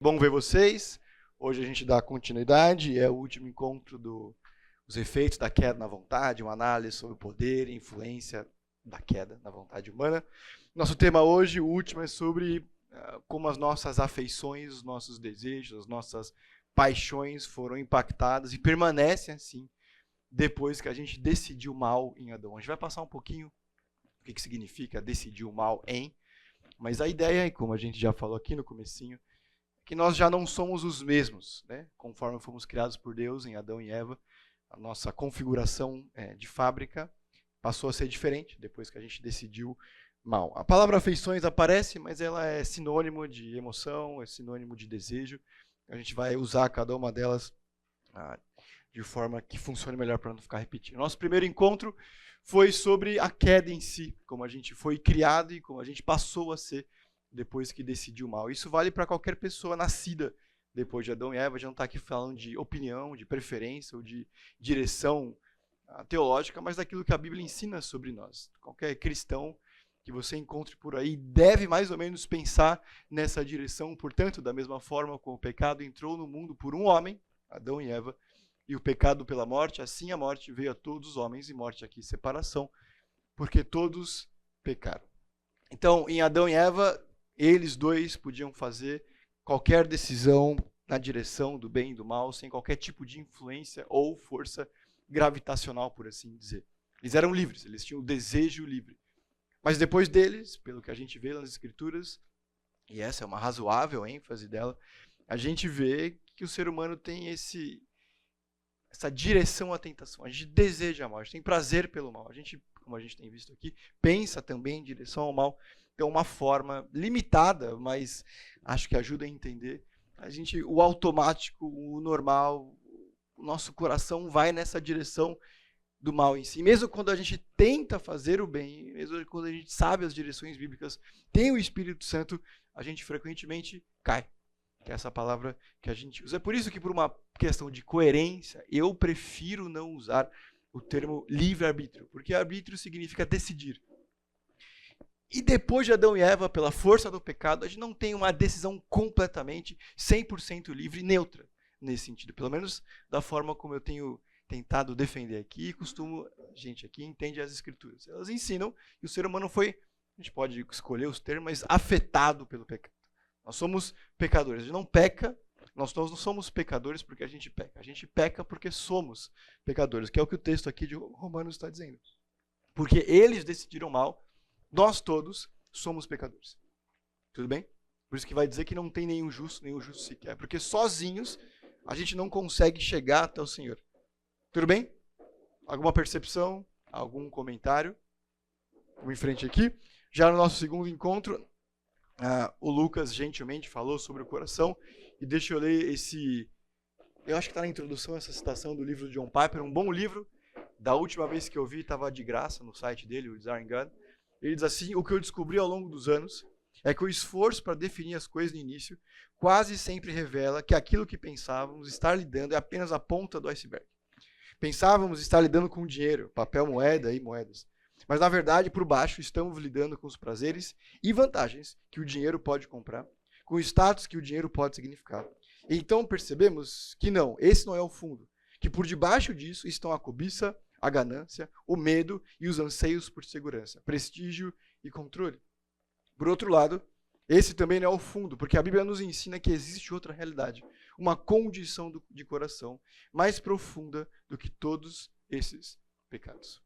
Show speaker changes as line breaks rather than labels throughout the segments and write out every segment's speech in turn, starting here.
Bom ver vocês. Hoje a gente dá continuidade, é o último encontro dos efeitos da queda na vontade, uma análise sobre o poder e influência da queda na vontade humana. Nosso tema hoje, o último, é sobre como as nossas afeições, os nossos desejos, as nossas paixões foram impactadas e permanecem assim depois que a gente decidiu mal em Adão. A gente vai passar um pouquinho o que significa decidir o mal em, mas a ideia, como a gente já falou aqui no comecinho, que nós já não somos os mesmos, né? Conforme fomos criados por Deus em Adão e Eva, a nossa configuração de fábrica passou a ser diferente depois que a gente decidiu mal. A palavra afeições aparece, mas ela é sinônimo de emoção, é sinônimo de desejo. A gente vai usar cada uma delas de forma que funcione melhor para não ficar repetindo. Nosso primeiro encontro foi sobre a queda em si, como a gente foi criado e como a gente passou a ser depois que decidiu mal. Isso vale para qualquer pessoa nascida depois de Adão e Eva. A gente não está aqui falando de opinião, de preferência ou de direção teológica, mas daquilo que a Bíblia ensina sobre nós. Qualquer cristão que você encontre por aí deve mais ou menos pensar nessa direção. Portanto, da mesma forma como o pecado entrou no mundo por um homem, Adão e Eva, e o pecado pela morte, assim a morte veio a todos os homens, e morte aqui separação, porque todos pecaram. Então, em Adão e Eva, eles dois podiam fazer qualquer decisão na direção do bem e do mal, sem qualquer tipo de influência ou força gravitacional, por assim dizer. Eles eram livres, eles tinham o desejo livre. Mas depois deles, pelo que a gente vê nas Escrituras, e essa é uma razoável ênfase dela, a gente vê que o ser humano tem essa direção à tentação. A gente deseja mal, a gente tem prazer pelo mal. A gente, como a gente tem visto aqui, pensa também em direção ao mal. Então, uma forma limitada, mas acho que ajuda a entender. O automático, o normal, o nosso coração vai nessa direção do mal em si. Mesmo quando a gente tenta fazer o bem, mesmo quando a gente sabe as direções bíblicas, tem o Espírito Santo, a gente frequentemente cai. Que é essa palavra que a gente usa. É por isso que, por uma questão de coerência, eu prefiro não usar o termo livre-arbítrio, porque arbítrio significa decidir. E depois de Adão e Eva, pela força do pecado, a gente não tem uma decisão completamente 100% livre e neutra nesse sentido. Pelo menos da forma como eu tenho tentado defender aqui e a gente aqui entende as Escrituras. Elas ensinam que o ser humano foi, a gente pode escolher os termos, mas afetado pelo pecado. Nós somos pecadores. A gente não peca, nós não somos pecadores porque a gente peca. A gente peca porque somos pecadores, que é o que o texto aqui de Romanos está dizendo. Porque eles decidiram mal, nós todos somos pecadores. Tudo bem? Por isso que vai dizer que não tem nenhum justo sequer. Porque sozinhos a gente não consegue chegar até o Senhor. Tudo bem? Alguma percepção? Algum comentário? Vamos em frente aqui. Já no nosso segundo encontro, o Lucas gentilmente falou sobre o coração. E deixa eu ler eu acho que está na introdução essa citação do livro de John Piper, um bom livro. Da última vez que eu vi, estava de graça no site dele, o Desiring God. Ele diz assim: o que eu descobri ao longo dos anos é que o esforço para definir as coisas no início quase sempre revela que aquilo que pensávamos estar lidando é apenas a ponta do iceberg. Pensávamos estar lidando com dinheiro, papel, moeda e moedas. Mas, na verdade, por baixo, estamos lidando com os prazeres e vantagens que o dinheiro pode comprar, com o status que o dinheiro pode significar. E então percebemos que não, esse não é o fundo. Que por debaixo disso estão a cobiça, a ganância, o medo e os anseios por segurança, prestígio e controle. Por outro lado, esse também não é o fundo, porque a Bíblia nos ensina que existe outra realidade, uma condição de coração mais profunda do que todos esses pecados.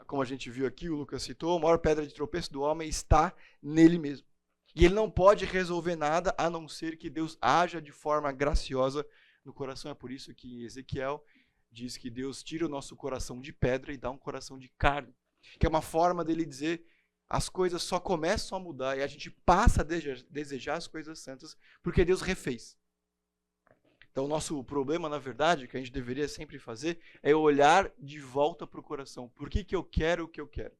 Como a gente viu aqui, o Lucas citou, a maior pedra de tropeço do homem está nele mesmo. E ele não pode resolver nada a não ser que Deus haja de forma graciosa no coração. É por isso que em Ezequiel diz que Deus tira o nosso coração de pedra e dá um coração de carne. Que é uma forma dele dizer as coisas só começam a mudar e a gente passa a desejar as coisas santas porque Deus refez. Então, o nosso problema, na verdade, que a gente deveria sempre fazer, é olhar de volta para o coração. Por que eu quero o que eu quero?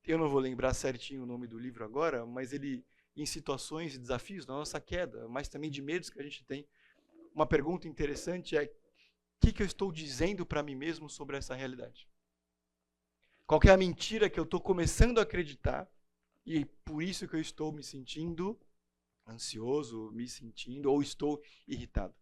Eu não vou lembrar certinho o nome do livro agora, mas ele, em situações e desafios da nossa queda, mas também de medos que a gente tem, uma pergunta interessante é: o que eu estou dizendo para mim mesmo sobre essa realidade? Qual é a mentira que eu estou começando a acreditar e por isso que eu estou me sentindo ansioso, me sentindo, ou estou irritado?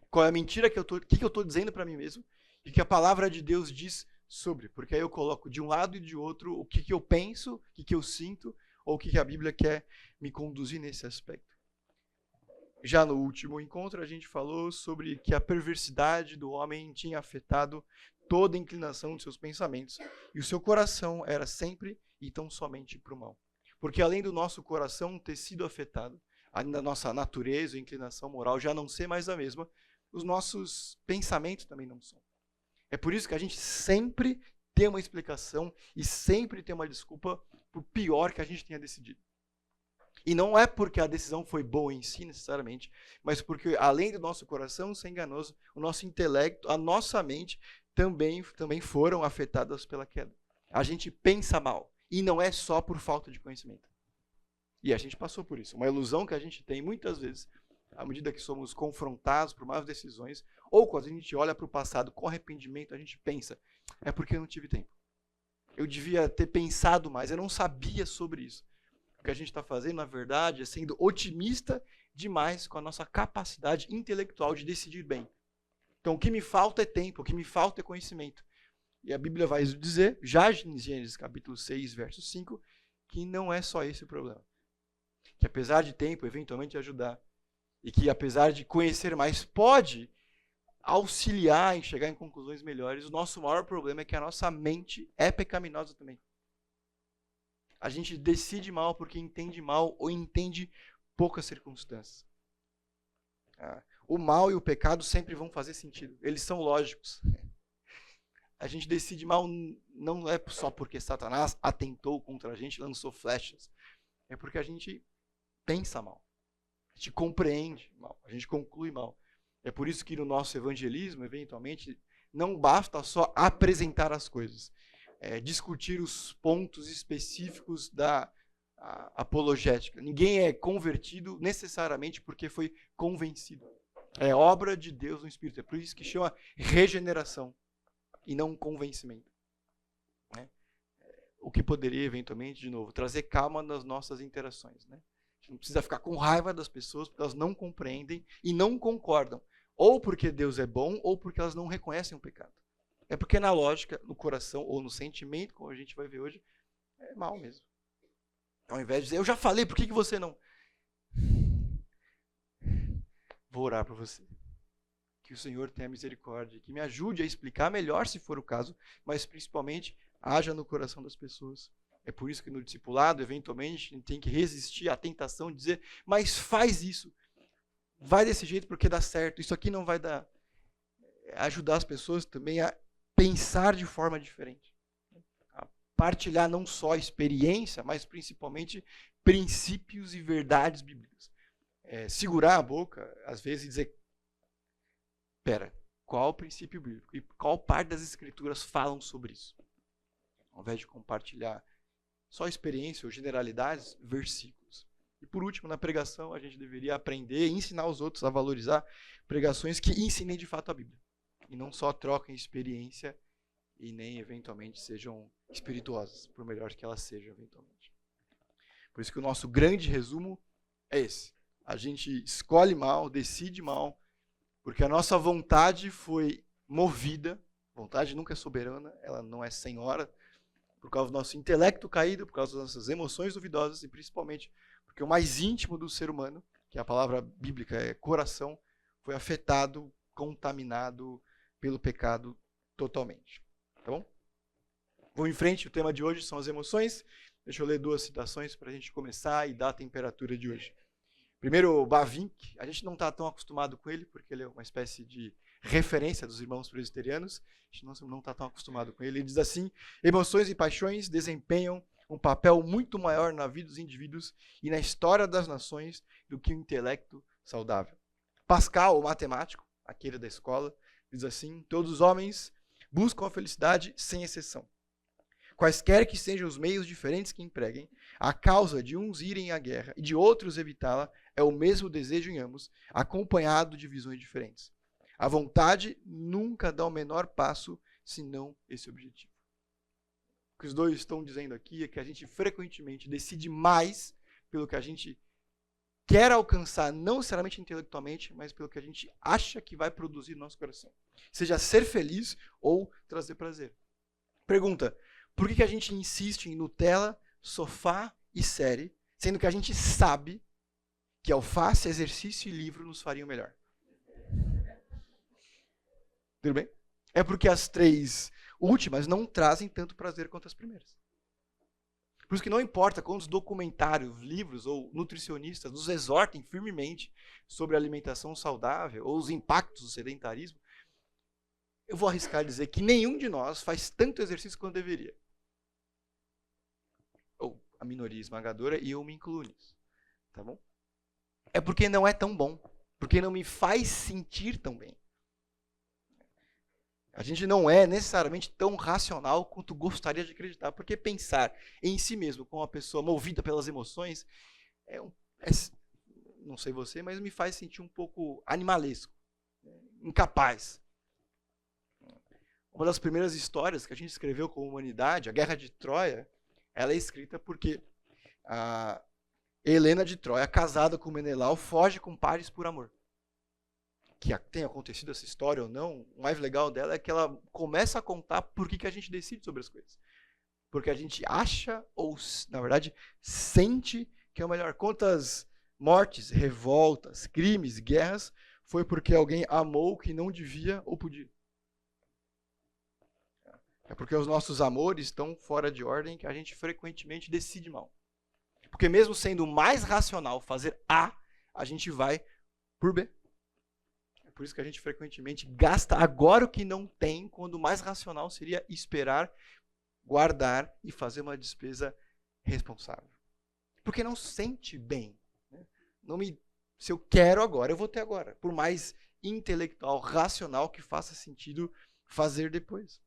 Qual é a mentira que eu estou dizendo para mim mesmo e que a palavra de Deus diz sobre? Porque aí eu coloco de um lado e de outro o que eu penso, o que eu sinto, ou o que a Bíblia quer me conduzir nesse aspecto. Já no último encontro, a gente falou sobre que a perversidade do homem tinha afetado toda a inclinação de seus pensamentos, e o seu coração era sempre e tão somente para o mal. Porque além do nosso coração ter sido afetado, além da nossa natureza e inclinação moral já não ser mais a mesma, os nossos pensamentos também não são. É por isso que a gente sempre tem uma explicação e sempre tem uma desculpa por pior que a gente tenha decidido. E não é porque a decisão foi boa em si, necessariamente, mas porque, além do nosso coração ser enganoso, o nosso intelecto, a nossa mente, também foram afetadas pela queda. A gente pensa mal, e não é só por falta de conhecimento. E a gente passou por isso. Uma ilusão que a gente tem, muitas vezes, à medida que somos confrontados por más decisões, ou quando a gente olha para o passado com arrependimento, a gente pensa, é porque eu não tive tempo. Eu devia ter pensado mais, eu não sabia sobre isso. O que a gente está fazendo, na verdade, é sendo otimista demais com a nossa capacidade intelectual de decidir bem. Então, o que me falta é tempo, o que me falta é conhecimento. E a Bíblia vai dizer, já em Gênesis capítulo 6, verso 5, que não é só esse o problema. Que apesar de tempo, eventualmente ajudar, e que apesar de conhecer mais, pode auxiliar em chegar em conclusões melhores, o nosso maior problema é que a nossa mente é pecaminosa também. A gente decide mal porque entende mal ou entende poucas circunstâncias. O mal e o pecado sempre vão fazer sentido. Eles são lógicos. A gente decide mal não é só porque Satanás atentou contra a gente, lançou flechas. É porque a gente pensa mal. A gente compreende mal. A gente conclui mal. É por isso que no nosso evangelismo, eventualmente, não basta só apresentar as coisas. Discutir os pontos específicos da apologética. Ninguém é convertido necessariamente porque foi convencido. É obra de Deus no Espírito. É por isso que chama regeneração e não convencimento. O que poderia, eventualmente, de novo, trazer calma nas nossas interações. A gente não precisa ficar com raiva das pessoas porque elas não compreendem e não concordam. Ou porque Deus é bom, ou porque elas não reconhecem o pecado. É porque na lógica, no coração ou no sentimento, como a gente vai ver hoje, é mal mesmo. Ao invés de dizer, eu já falei, por que você não? Vou orar para você. Que o Senhor tenha misericórdia, que me ajude a explicar melhor, se for o caso, mas principalmente, haja no coração das pessoas. É por isso que no discipulado, eventualmente, a gente tem que resistir à tentação de dizer, mas faz isso. Vai desse jeito porque dá certo. Isso aqui não vai dar. Ajudar as pessoas também a pensar de forma diferente. A partilhar não só experiência, mas principalmente princípios e verdades bíblicas. Segurar a boca, às vezes, e dizer, espera, qual o princípio bíblico? E qual parte das escrituras falam sobre isso? Ao invés de compartilhar só experiência ou generalidades, versículos. E por último, na pregação, a gente deveria aprender e ensinar os outros a valorizar pregações que ensinem de fato a Bíblia. E não só troquem experiência e nem, eventualmente, sejam espirituosas, por melhor que elas sejam, eventualmente. Por isso que o nosso grande resumo é esse. A gente escolhe mal, decide mal, porque a nossa vontade foi movida. Vontade nunca é soberana, ela não é senhora, por causa do nosso intelecto caído, por causa das nossas emoções duvidosas e principalmente porque o mais íntimo do ser humano, que a palavra bíblica é coração, foi afetado, contaminado pelo pecado totalmente. Tá bom? Vamos em frente, o tema de hoje são as emoções. Deixa eu ler 2 citações para a gente começar e dar a temperatura de hoje. Primeiro, Bavinck, a gente não está tão acostumado com ele, porque ele é uma espécie de referência dos irmãos presbiterianos, a gente não está tão acostumado com ele. Ele diz assim, emoções e paixões desempenham um papel muito maior na vida dos indivíduos e na história das nações do que o intelecto saudável. Pascal, o matemático, aquele da escola, diz assim, todos os homens buscam a felicidade sem exceção. Quaisquer que sejam os meios diferentes que empreguem, a causa de uns irem à guerra e de outros evitá-la é o mesmo desejo em ambos, acompanhado de visões diferentes. A vontade nunca dá o menor passo, senão esse objetivo. O que os dois estão dizendo aqui é que a gente frequentemente decide mais pelo que a gente quer alcançar, não necessariamente intelectualmente, mas pelo que a gente acha que vai produzir no nosso coração. Seja ser feliz ou trazer prazer. Pergunta, por que a gente insiste em Nutella, sofá e série, sendo que a gente sabe que alface, exercício e livro nos fariam melhor? Tudo bem? É porque as 3 últimas não trazem tanto prazer quanto as primeiras. Por isso que não importa quantos documentários, livros ou nutricionistas nos exortem firmemente sobre a alimentação saudável ou os impactos do sedentarismo, eu vou arriscar dizer que nenhum de nós faz tanto exercício quanto deveria. Ou a minoria esmagadora, e eu me incluo nisso. Tá bom? É porque não é tão bom. Porque não me faz sentir tão bem. A gente não é necessariamente tão racional quanto gostaria de acreditar, porque pensar em si mesmo como uma pessoa movida pelas emoções não sei você, mas me faz sentir um pouco animalesco, incapaz. Uma das primeiras histórias que a gente escreveu com a humanidade, a Guerra de Troia, ela é escrita porque a Helena de Troia, casada com Menelau, foge com Paris por amor. Que tenha acontecido essa história ou não, o mais legal dela é que ela começa a contar por que a gente decide sobre as coisas. Porque a gente acha, ou na verdade, sente que é o melhor. Quantas mortes, revoltas, crimes, guerras, foi porque alguém amou o que não devia ou podia. É porque os nossos amores estão fora de ordem que a gente frequentemente decide mal. Porque mesmo sendo mais racional fazer A, a gente vai por B. Por isso que a gente frequentemente gasta agora o que não tem, quando o mais racional seria esperar, guardar e fazer uma despesa responsável. Porque não sente bem. Né? Se eu quero agora, eu vou ter agora. Por mais intelectual, racional que faça sentido fazer depois.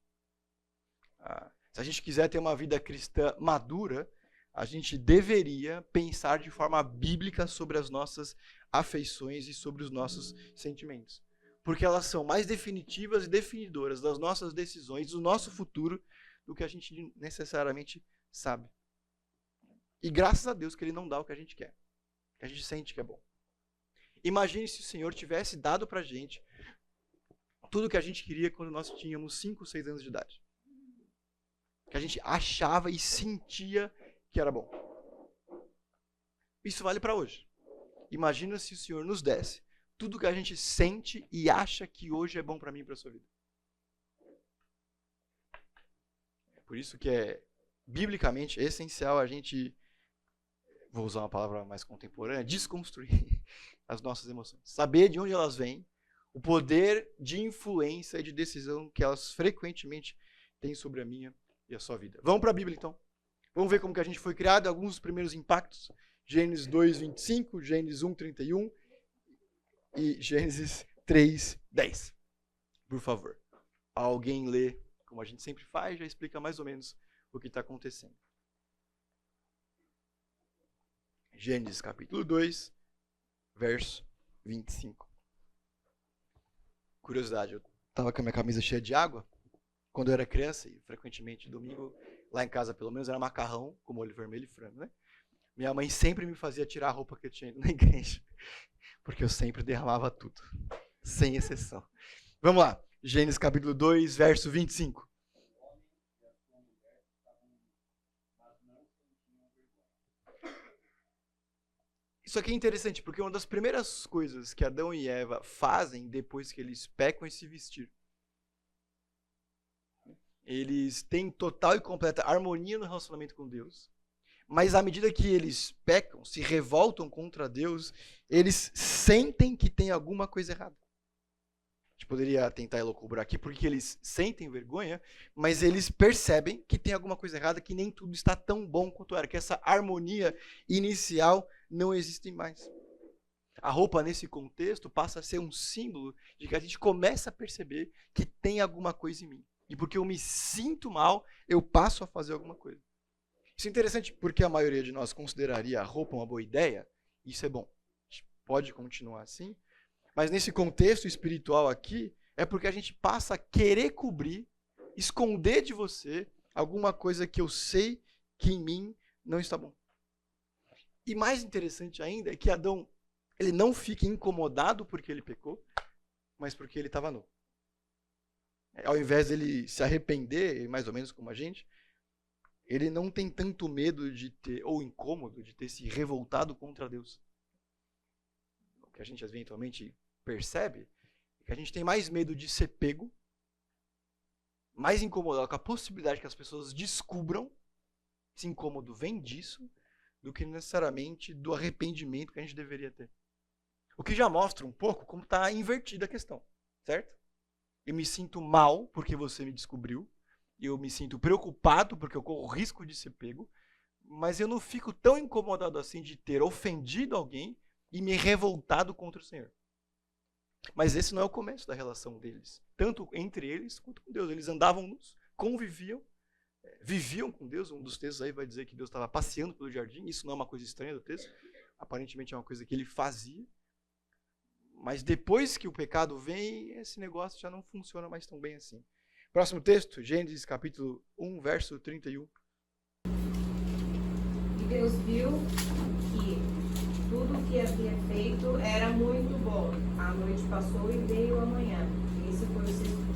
Se a gente quiser ter uma vida cristã madura, a gente deveria pensar de forma bíblica sobre as nossas afeições e sobre os nossos sentimentos. Porque elas são mais definitivas e definidoras das nossas decisões, do nosso futuro, do que a gente necessariamente sabe. E graças a Deus que Ele não dá o que a gente quer, que a gente sente que é bom. Imagine se o Senhor tivesse dado pra gente tudo o que a gente queria quando nós tínhamos 5, 6 anos de idade. Que a gente achava e sentia que era bom. Isso vale para hoje. Imagina se o Senhor nos desse tudo que a gente sente e acha que hoje é bom para mim e para a sua vida. Por isso que é, biblicamente, essencial a gente, vou usar uma palavra mais contemporânea, desconstruir as nossas emoções. Saber de onde elas vêm, o poder de influência e de decisão que elas frequentemente têm sobre a minha e a sua vida. Vamos para a Bíblia, então. Vamos ver como que a gente foi criado, alguns dos primeiros impactos. Gênesis 2, 25, Gênesis 1, 31 e Gênesis 3, 10. Por favor. Alguém lê, como a gente sempre faz, já explica mais ou menos o que está acontecendo. Gênesis capítulo 2, verso 25. Curiosidade, eu estava com a minha camisa cheia de água quando eu era criança, e frequentemente domingo, lá em casa pelo menos, era macarrão com molho vermelho e frango, né? Minha mãe sempre me fazia tirar a roupa que eu tinha ido na igreja, porque eu sempre derramava tudo, sem exceção. Vamos lá, Gênesis capítulo 2, verso 25. Isso aqui é interessante, porque uma das primeiras coisas que Adão e Eva fazem depois que eles pecam é se vestir. Eles têm total e completa harmonia no relacionamento com Deus. Mas à medida que eles pecam, se revoltam contra Deus, eles sentem que tem alguma coisa errada. A gente poderia tentar elocubrar aqui porque eles sentem vergonha, mas eles percebem que tem alguma coisa errada, que nem tudo está tão bom quanto era, que essa harmonia inicial não existe mais. A roupa, nesse contexto, passa a ser um símbolo de que a gente começa a perceber que tem alguma coisa em mim. E porque eu me sinto mal, eu passo a fazer alguma coisa. Isso é interessante porque a maioria de nós consideraria a roupa uma boa ideia. Isso é bom. A gente pode continuar assim. Mas nesse contexto espiritual aqui, é porque a gente passa a querer cobrir, esconder de você alguma coisa que eu sei que em mim não está bom. E mais interessante ainda é que Adão, ele não fica incomodado porque ele pecou, mas porque ele estava nu. Ao invés dele se arrepender, mais ou menos como a gente, ele não tem tanto medo de ter, ou incômodo, de ter se revoltado contra Deus. O que a gente eventualmente percebe é que a gente tem mais medo de ser pego, mais incomodado com a possibilidade que as pessoas descubram esse incômodo vem disso, do que necessariamente do arrependimento que a gente deveria ter. O que já mostra um pouco como está invertida a questão, certo? Eu me sinto mal porque você me descobriu, eu me sinto preocupado porque eu corro o risco de ser pego, mas eu não fico tão incomodado assim de ter ofendido alguém e me revoltado contra o Senhor. Mas esse não é o começo da relação deles, tanto entre eles quanto com Deus. Eles andavam, conviviam, viviam com Deus. Um dos textos aí vai dizer que Deus estava passeando pelo jardim. Isso não é uma coisa estranha do texto, aparentemente é uma coisa que ele fazia. Mas depois que o pecado vem, esse negócio já não funciona mais tão bem assim. Próximo texto, Gênesis capítulo 1, verso 31.
E Deus viu que tudo o que havia feito era muito bom. A noite passou e veio a manhã. Esse foi o sexto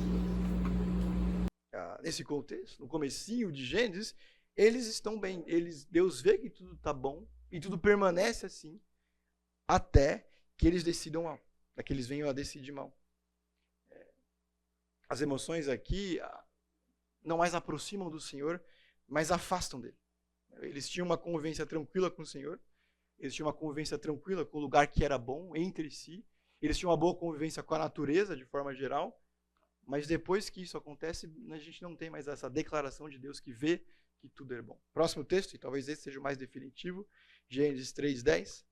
dia.
Nesse contexto, no comecinho de Gênesis, eles estão bem. Deus vê que tudo está bom e tudo permanece assim até que eles decidam mal, até que eles venham a decidir mal. As emoções aqui não mais aproximam do Senhor, mas afastam dele. Eles tinham uma convivência tranquila com o Senhor, eles tinham uma convivência tranquila com o lugar que era bom entre si, eles tinham uma boa convivência com a natureza de forma geral, mas depois que isso acontece, a gente não tem mais essa declaração de Deus que vê que tudo é bom. Próximo texto, e talvez esse seja o mais definitivo, Gênesis 3:10.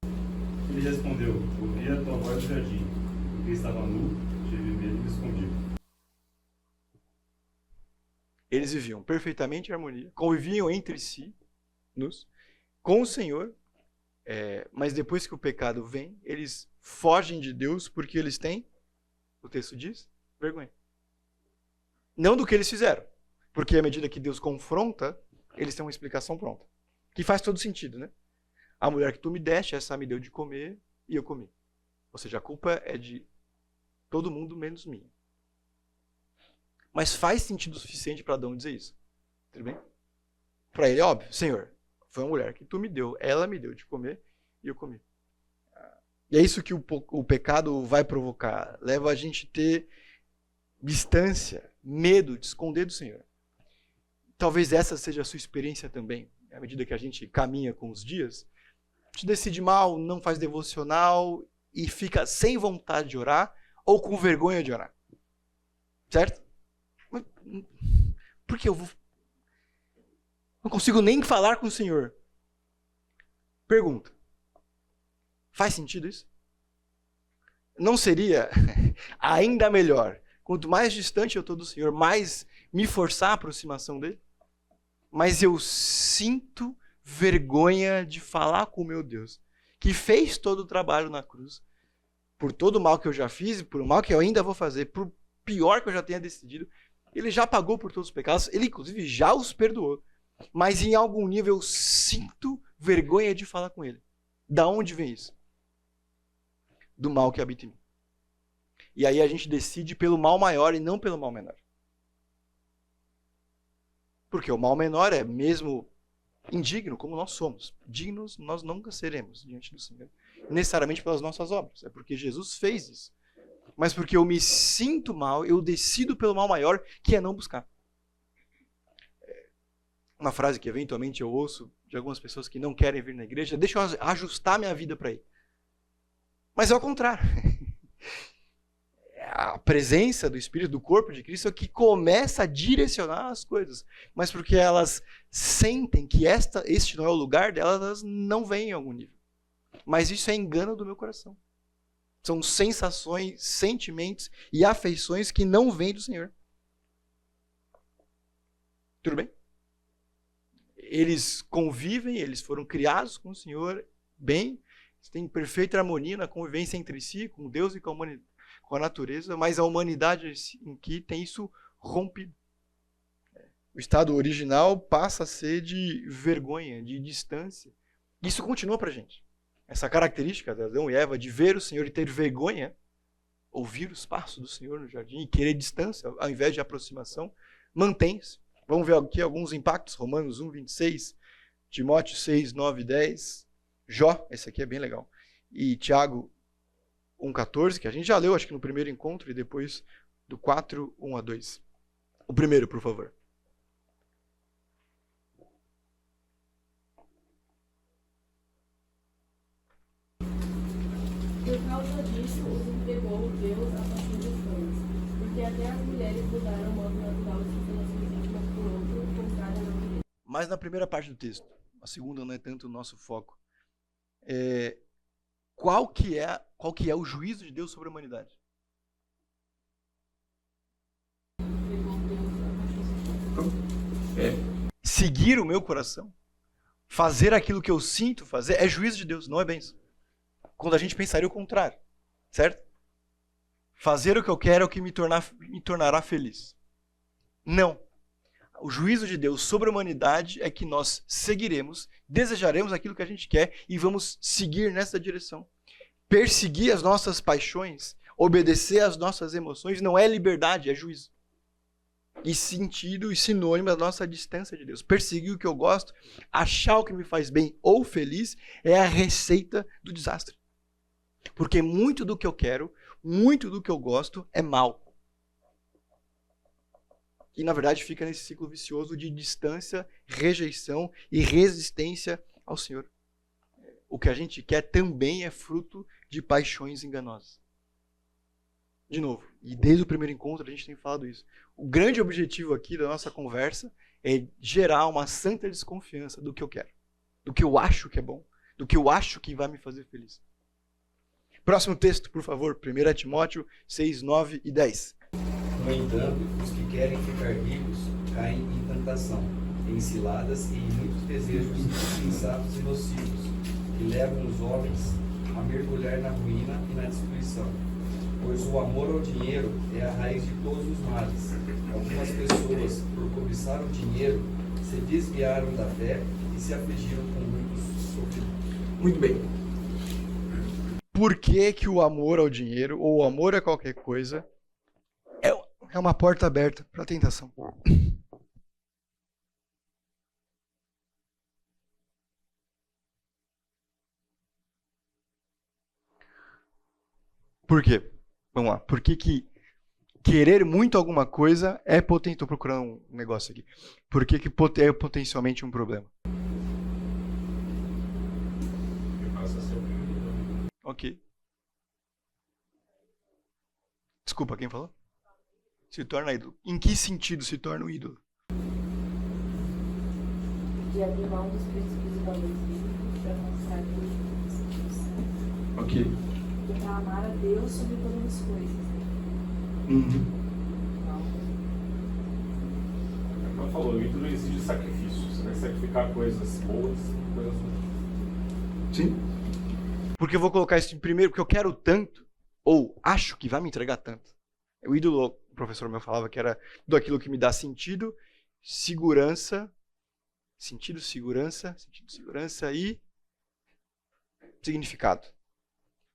Ele respondeu: ouvi a tua voz no jardim, porque estava nu, tive medo e me escondi.
Eles viviam perfeitamente em harmonia, conviviam entre si, com o Senhor, mas depois que o pecado vem, eles fogem de Deus porque eles têm, o texto diz, vergonha. Não do que eles fizeram, porque à medida que Deus confronta, eles têm uma explicação pronta, que faz todo sentido, né? A mulher que tu me deste, essa me deu de comer e eu comi. Ou seja, a culpa é de todo mundo menos minha. Mas faz sentido o suficiente para Adão dizer isso. Tudo bem? Para ele é óbvio. Senhor, foi uma mulher que tu me deu, ela me deu de comer e eu comi. E é isso que o pecado vai provocar. Leva a gente a ter distância, medo de esconder do Senhor. Talvez essa seja a sua experiência também. À medida que a gente caminha com os dias, a gente decide mal, não faz devocional e fica sem vontade de orar ou com vergonha de orar. Certo? Porque eu não consigo nem falar com o Senhor. Pergunta. Faz sentido isso? Não seria ainda melhor, quanto mais distante eu estou do Senhor, mais me forçar a aproximação dele? Mas eu sinto vergonha de falar com o meu Deus, que fez todo o trabalho na cruz, por todo o mal que eu já fiz, por o mal que eu ainda vou fazer, por pior que eu já tenha decidido. Ele já pagou por todos os pecados, ele inclusive já os perdoou. Mas em algum nível eu sinto vergonha de falar com ele. Da onde vem isso? Do mal que habita em mim. E aí a gente decide pelo mal maior e não pelo mal menor. Porque o mal menor é mesmo indigno, como nós somos. Dignos nós nunca seremos diante do Senhor. Necessariamente pelas nossas obras. É porque Jesus fez isso. Mas porque eu me sinto mal, eu decido pelo mal maior, que é não buscar. Uma frase que eventualmente eu ouço de algumas pessoas que não querem vir na igreja: deixa eu ajustar minha vida para ir. Mas é o contrário. A presença do Espírito, do corpo de Cristo é que começa a direcionar as coisas. Mas porque elas sentem que este não é o lugar delas, elas não vêm em algum nível. Mas isso é engano do meu coração. São sensações, sentimentos e afeições que não vêm do Senhor. Tudo bem? Eles convivem, eles foram criados com o Senhor bem, eles têm perfeita harmonia na convivência entre si, com Deus e com a natureza, mas a humanidade em que tem isso rompido. O estado original passa a ser de vergonha, de distância. Isso continua pra gente. Essa característica de Adão e Eva de ver o Senhor e ter vergonha, ouvir os passos do Senhor no jardim e querer distância ao invés de aproximação, mantém-se. Vamos ver aqui alguns impactos. Romanos 1, 26, Timóteo 6, 9 e 10, Jó, esse aqui é bem legal, e Tiago 1, 14, que a gente já leu, acho que no primeiro encontro, e depois do 4, 1 a 2. O primeiro, por favor.
Por causa disso, os entregou Deus à paixão dos cães, porque até as mulheres mudaram o modo natural de se relacionar umas por outro, contrário à natureza.
Mas na primeira parte do texto, a segunda não é tanto o nosso foco. Qual que é o juízo de Deus sobre a humanidade?
Entregou Deus à paixão dos cães.
Seguir o meu coração, fazer aquilo que eu sinto fazer, é juízo de Deus, não é bênção. Quando a gente pensaria o contrário, certo? Fazer o que eu quero é o que me tornará feliz. Não. O juízo de Deus sobre a humanidade é que nós seguiremos, desejaremos aquilo que a gente quer e vamos seguir nessa direção. Perseguir as nossas paixões, obedecer às nossas emoções não é liberdade, é juízo. E sentido e sinônimo da nossa distância de Deus. Perseguir o que eu gosto, achar o que me faz bem ou feliz, é a receita do desastre. Porque muito do que eu quero, muito do que eu gosto é mal. E na verdade fica nesse ciclo vicioso de distância, rejeição e resistência ao Senhor. O que a gente quer também é fruto de paixões enganosas. De novo, e desde o primeiro encontro a gente tem falado isso. O grande objetivo aqui da nossa conversa é gerar uma santa desconfiança do que eu quero, do que eu acho que é bom, do que eu acho que vai me fazer feliz. Próximo texto, por favor, 1 Timóteo 6, 9 e 10.
No entanto, os que querem ficar ricos caem em tentação, em ciladas e em muitos desejos insensatos e nocivos, que levam os homens a mergulhar na ruína e na destruição. Pois o amor ao dinheiro é a raiz de todos os males. Algumas pessoas, por cobiçar o dinheiro, se desviaram da fé e se afligiram com muitos sofrimentos.
Muito bem. Por que o amor ao dinheiro, ou o amor a qualquer coisa, é uma porta aberta para a tentação? Por quê? Vamos lá. Por que querer muito alguma coisa é potencial? Estou procurando um negócio aqui. Por que é potencialmente um problema? Ok. Desculpa, quem falou? Se torna ídolo. Em que sentido se torna um ídolo?
De abrir mão dos princípios e valores bíblicos para alcançar Deus.
Ok.
E para amar a Deus sobre todas as coisas.
Como falou, o ídolo exige sacrifício. Você vai sacrificar coisas boas, coisas ruins.
Sim. Porque eu vou colocar isso em primeiro, porque eu quero tanto, ou acho que vai me entregar tanto. O ídolo, o professor meu falava que era tudo aquilo que me dá sentido, segurança e significado.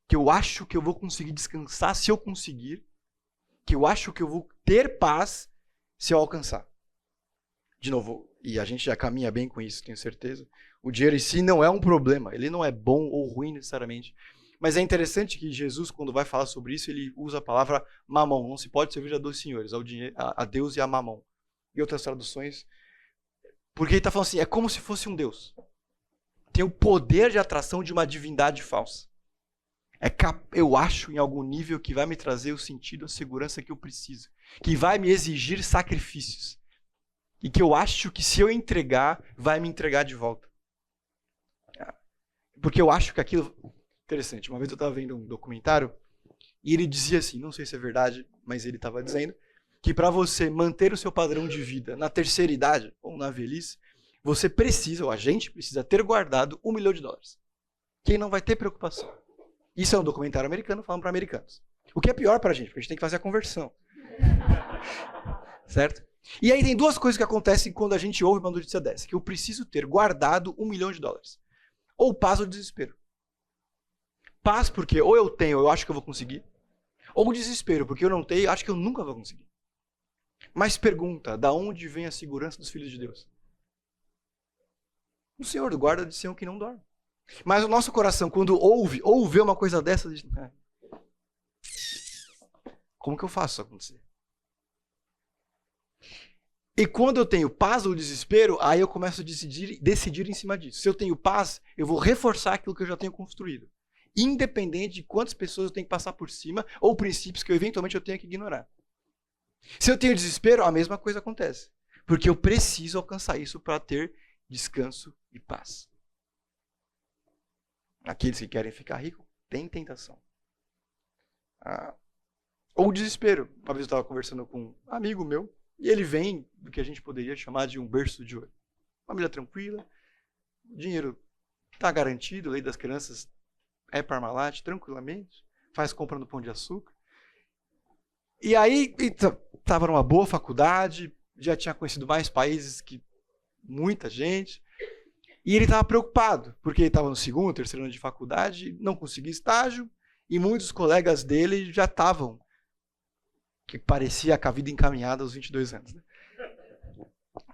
Que eu acho que eu vou conseguir descansar se eu conseguir, que eu acho que eu vou ter paz se eu alcançar. De novo, e a gente já caminha bem com isso, tenho certeza. O dinheiro em si não é um problema, ele não é bom ou ruim necessariamente. Mas é interessante que Jesus, quando vai falar sobre isso, ele usa a palavra mamão. Não se pode servir a dois senhores, a Deus e a mamão. E outras traduções. Porque ele está falando assim, é como se fosse um Deus. Tem o poder de atração de uma divindade falsa. Eu acho, em algum nível, que vai me trazer o sentido, a segurança que eu preciso. Que vai me exigir sacrifícios. E que eu acho que se eu entregar, vai me entregar de volta. Porque eu acho que aquilo... Interessante, uma vez eu estava vendo um documentário e ele dizia assim, não sei se é verdade, mas ele estava dizendo que para você manter o seu padrão de vida na terceira idade ou na velhice, você precisa, ou a gente precisa ter guardado $1 milhão. Quem não vai ter preocupação. Isso é um documentário americano falando para americanos. O que é pior para a gente, porque a gente tem que fazer a conversão. Certo? E aí tem duas coisas que acontecem quando a gente ouve uma notícia dessa, que eu preciso ter guardado $1 milhão. Ou paz ou desespero. Paz porque ou eu tenho, eu acho que eu vou conseguir. Ou desespero, porque eu não tenho, acho que eu nunca vou conseguir. Mas pergunta, da onde vem a segurança dos filhos de Deus? O Senhor guarda de ser um que não dorme. Mas o nosso coração, quando ou vê uma coisa dessa, diz, como que eu faço isso acontecer? E quando eu tenho paz ou desespero, aí eu começo a decidir em cima disso. Se eu tenho paz, eu vou reforçar aquilo que eu já tenho construído. Independente de quantas pessoas eu tenho que passar por cima, ou princípios que eventualmente eu tenho que ignorar. Se eu tenho desespero, a mesma coisa acontece. Porque eu preciso alcançar isso para ter descanso e paz. Aqueles que querem ficar ricos, têm tentação. Ou desespero. Uma vez eu estava conversando com um amigo meu, e ele vem do que a gente poderia chamar de um berço de ouro. Família tranquila, o dinheiro está garantido, a lei das crianças é Parmalat, tranquilamente, faz compra no Pão de Açúcar. E aí, estava numa boa faculdade, já tinha conhecido mais países que muita gente, e ele estava preocupado, porque ele estava no segundo, terceiro ano de faculdade, não conseguia estágio, e muitos colegas dele já estavam, que parecia com a vida encaminhada aos 22 anos. Né?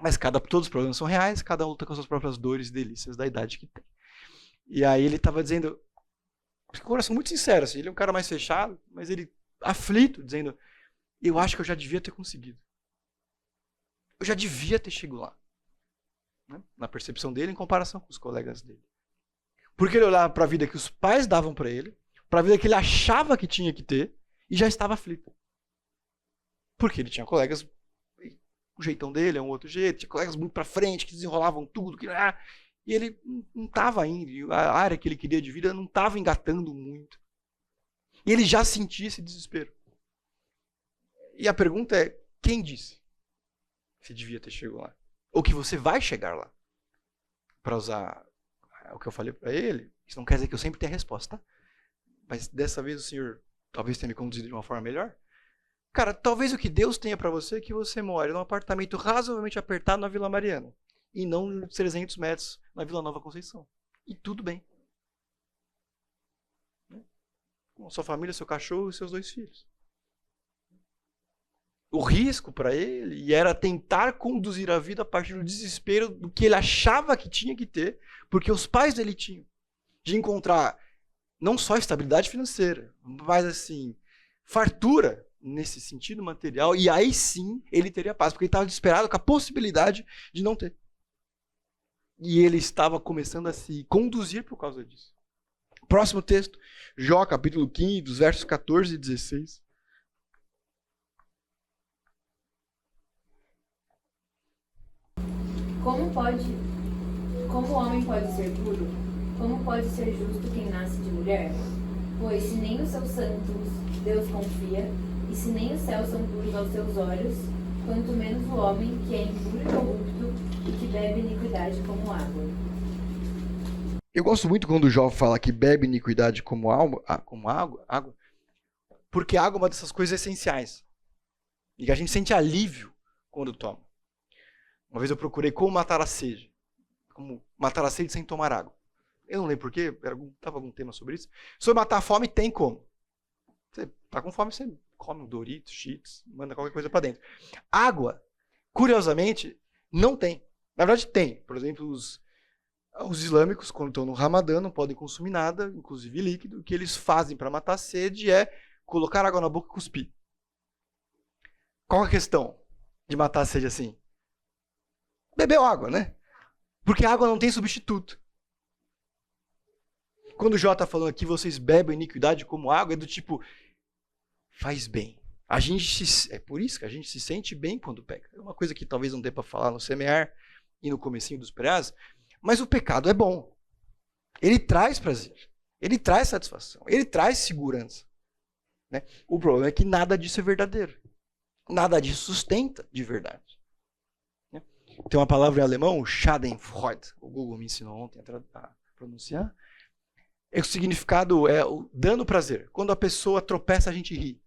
Mas todos os problemas são reais, cada um luta com as suas próprias dores e delícias da idade que tem. E aí ele estava dizendo, com o coração muito sincero, assim, ele é um cara mais fechado, mas ele aflito, dizendo, eu acho que eu já devia ter conseguido. Eu já devia ter chegado lá. Né? Na percepção dele, em comparação com os colegas dele. Porque ele olhava para a vida que os pais davam para ele, para a vida que ele achava que tinha que ter, e já estava aflito. Porque ele tinha colegas, o jeitão dele é um outro jeito, tinha colegas muito para frente, que desenrolavam tudo, e ele não estava indo, a área que ele queria de vida não estava engatando muito. E ele já sentia esse desespero. E a pergunta é, quem disse que você devia ter chegado lá? Ou que você vai chegar lá? Para usar o que eu falei para ele, isso não quer dizer que eu sempre tenha a resposta, tá? Mas dessa vez o Senhor talvez tenha me conduzido de uma forma melhor. Cara, talvez o que Deus tenha para você é que você more num apartamento razoavelmente apertado na Vila Mariana e não uns 300 metros na Vila Nova Conceição. E tudo bem. Com a sua família, seu cachorro e seus 2 filhos. O risco para ele era tentar conduzir a vida a partir do desespero do que ele achava que tinha que ter, porque os pais dele tinham. De encontrar não só estabilidade financeira, mas assim, fartura nesse sentido material, e aí sim ele teria paz, porque ele estava desesperado com a possibilidade de não ter. E ele estava começando a se conduzir por causa disso. Próximo texto, Jó, capítulo 15, dos versos 14 e 16.
Como o homem pode ser puro? Como pode ser justo quem nasce de mulher? Pois se nem os seus santos Deus confia, e se nem os céus são puros aos seus olhos, quanto menos o homem que é impuro e corrupto e que bebe iniquidade como água.
Eu gosto muito quando o Jó fala que bebe iniquidade como água, porque a água é uma dessas coisas essenciais. E que a gente sente alívio quando toma. Uma vez eu procurei como matar a sede. Como matar a sede sem tomar água. Eu não lembro porquê, estava algum tema sobre isso. Sobre matar a fome, tem como. Você tá com fome, você come um Doritos, Cheetos, manda qualquer coisa para dentro. Água, curiosamente, não tem. Na verdade, tem. Por exemplo, os islâmicos, quando estão no Ramadã, não podem consumir nada, inclusive líquido. O que eles fazem para matar a sede é colocar água na boca e cuspir. Qual a questão de matar a sede assim? Bebeu água, né? Porque a água não tem substituto. Quando o Jó está falando aqui, vocês bebem iniquidade como água, é do tipo, faz bem. É por isso que a gente se sente bem quando peca. É uma coisa que talvez não dê para falar no semear e no comecinho dos preás, mas o pecado é bom. Ele traz prazer. Ele traz satisfação. Ele traz segurança. Né? O problema é que nada disso é verdadeiro. Nada disso sustenta de verdade. Né? Tem uma palavra em alemão, Schadenfreude. O Google me ensinou ontem a pronunciar. O significado é o dano prazer. Quando a pessoa tropeça, a gente ri.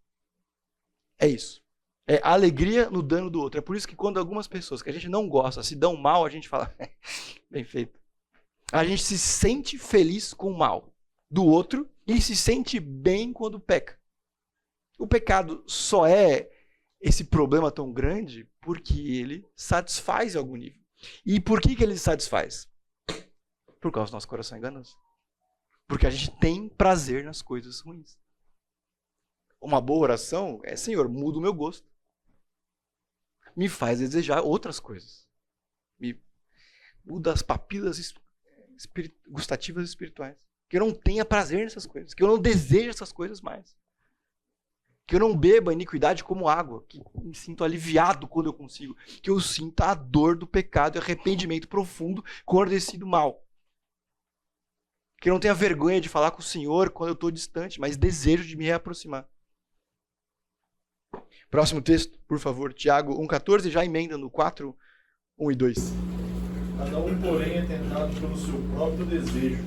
É isso. É alegria no dano do outro. É por isso que quando algumas pessoas que a gente não gosta se dão mal, a gente fala, bem feito. A gente se sente feliz com o mal do outro e se sente bem quando peca. O pecado só é esse problema tão grande porque ele satisfaz em algum nível. E por que ele satisfaz? Por causa do nosso coração enganoso. Porque a gente tem prazer nas coisas ruins. Uma boa oração é, Senhor, muda o meu gosto. Me faz desejar outras coisas. Me muda as papilas gustativas espirituais. Que eu não tenha prazer nessas coisas. Que eu não deseje essas coisas mais. Que eu não beba iniquidade como água. Que me sinto aliviado quando eu consigo. Que eu sinta a dor do pecado e arrependimento profundo quando eu decido mal. Que eu não tenha vergonha de falar com o Senhor quando eu estou distante, mas desejo de me reaproximar. Próximo texto, por favor, Tiago 1,14, já emenda no 4, 1 e 2.
Cada um, porém, é tentado pelo seu próprio desejo,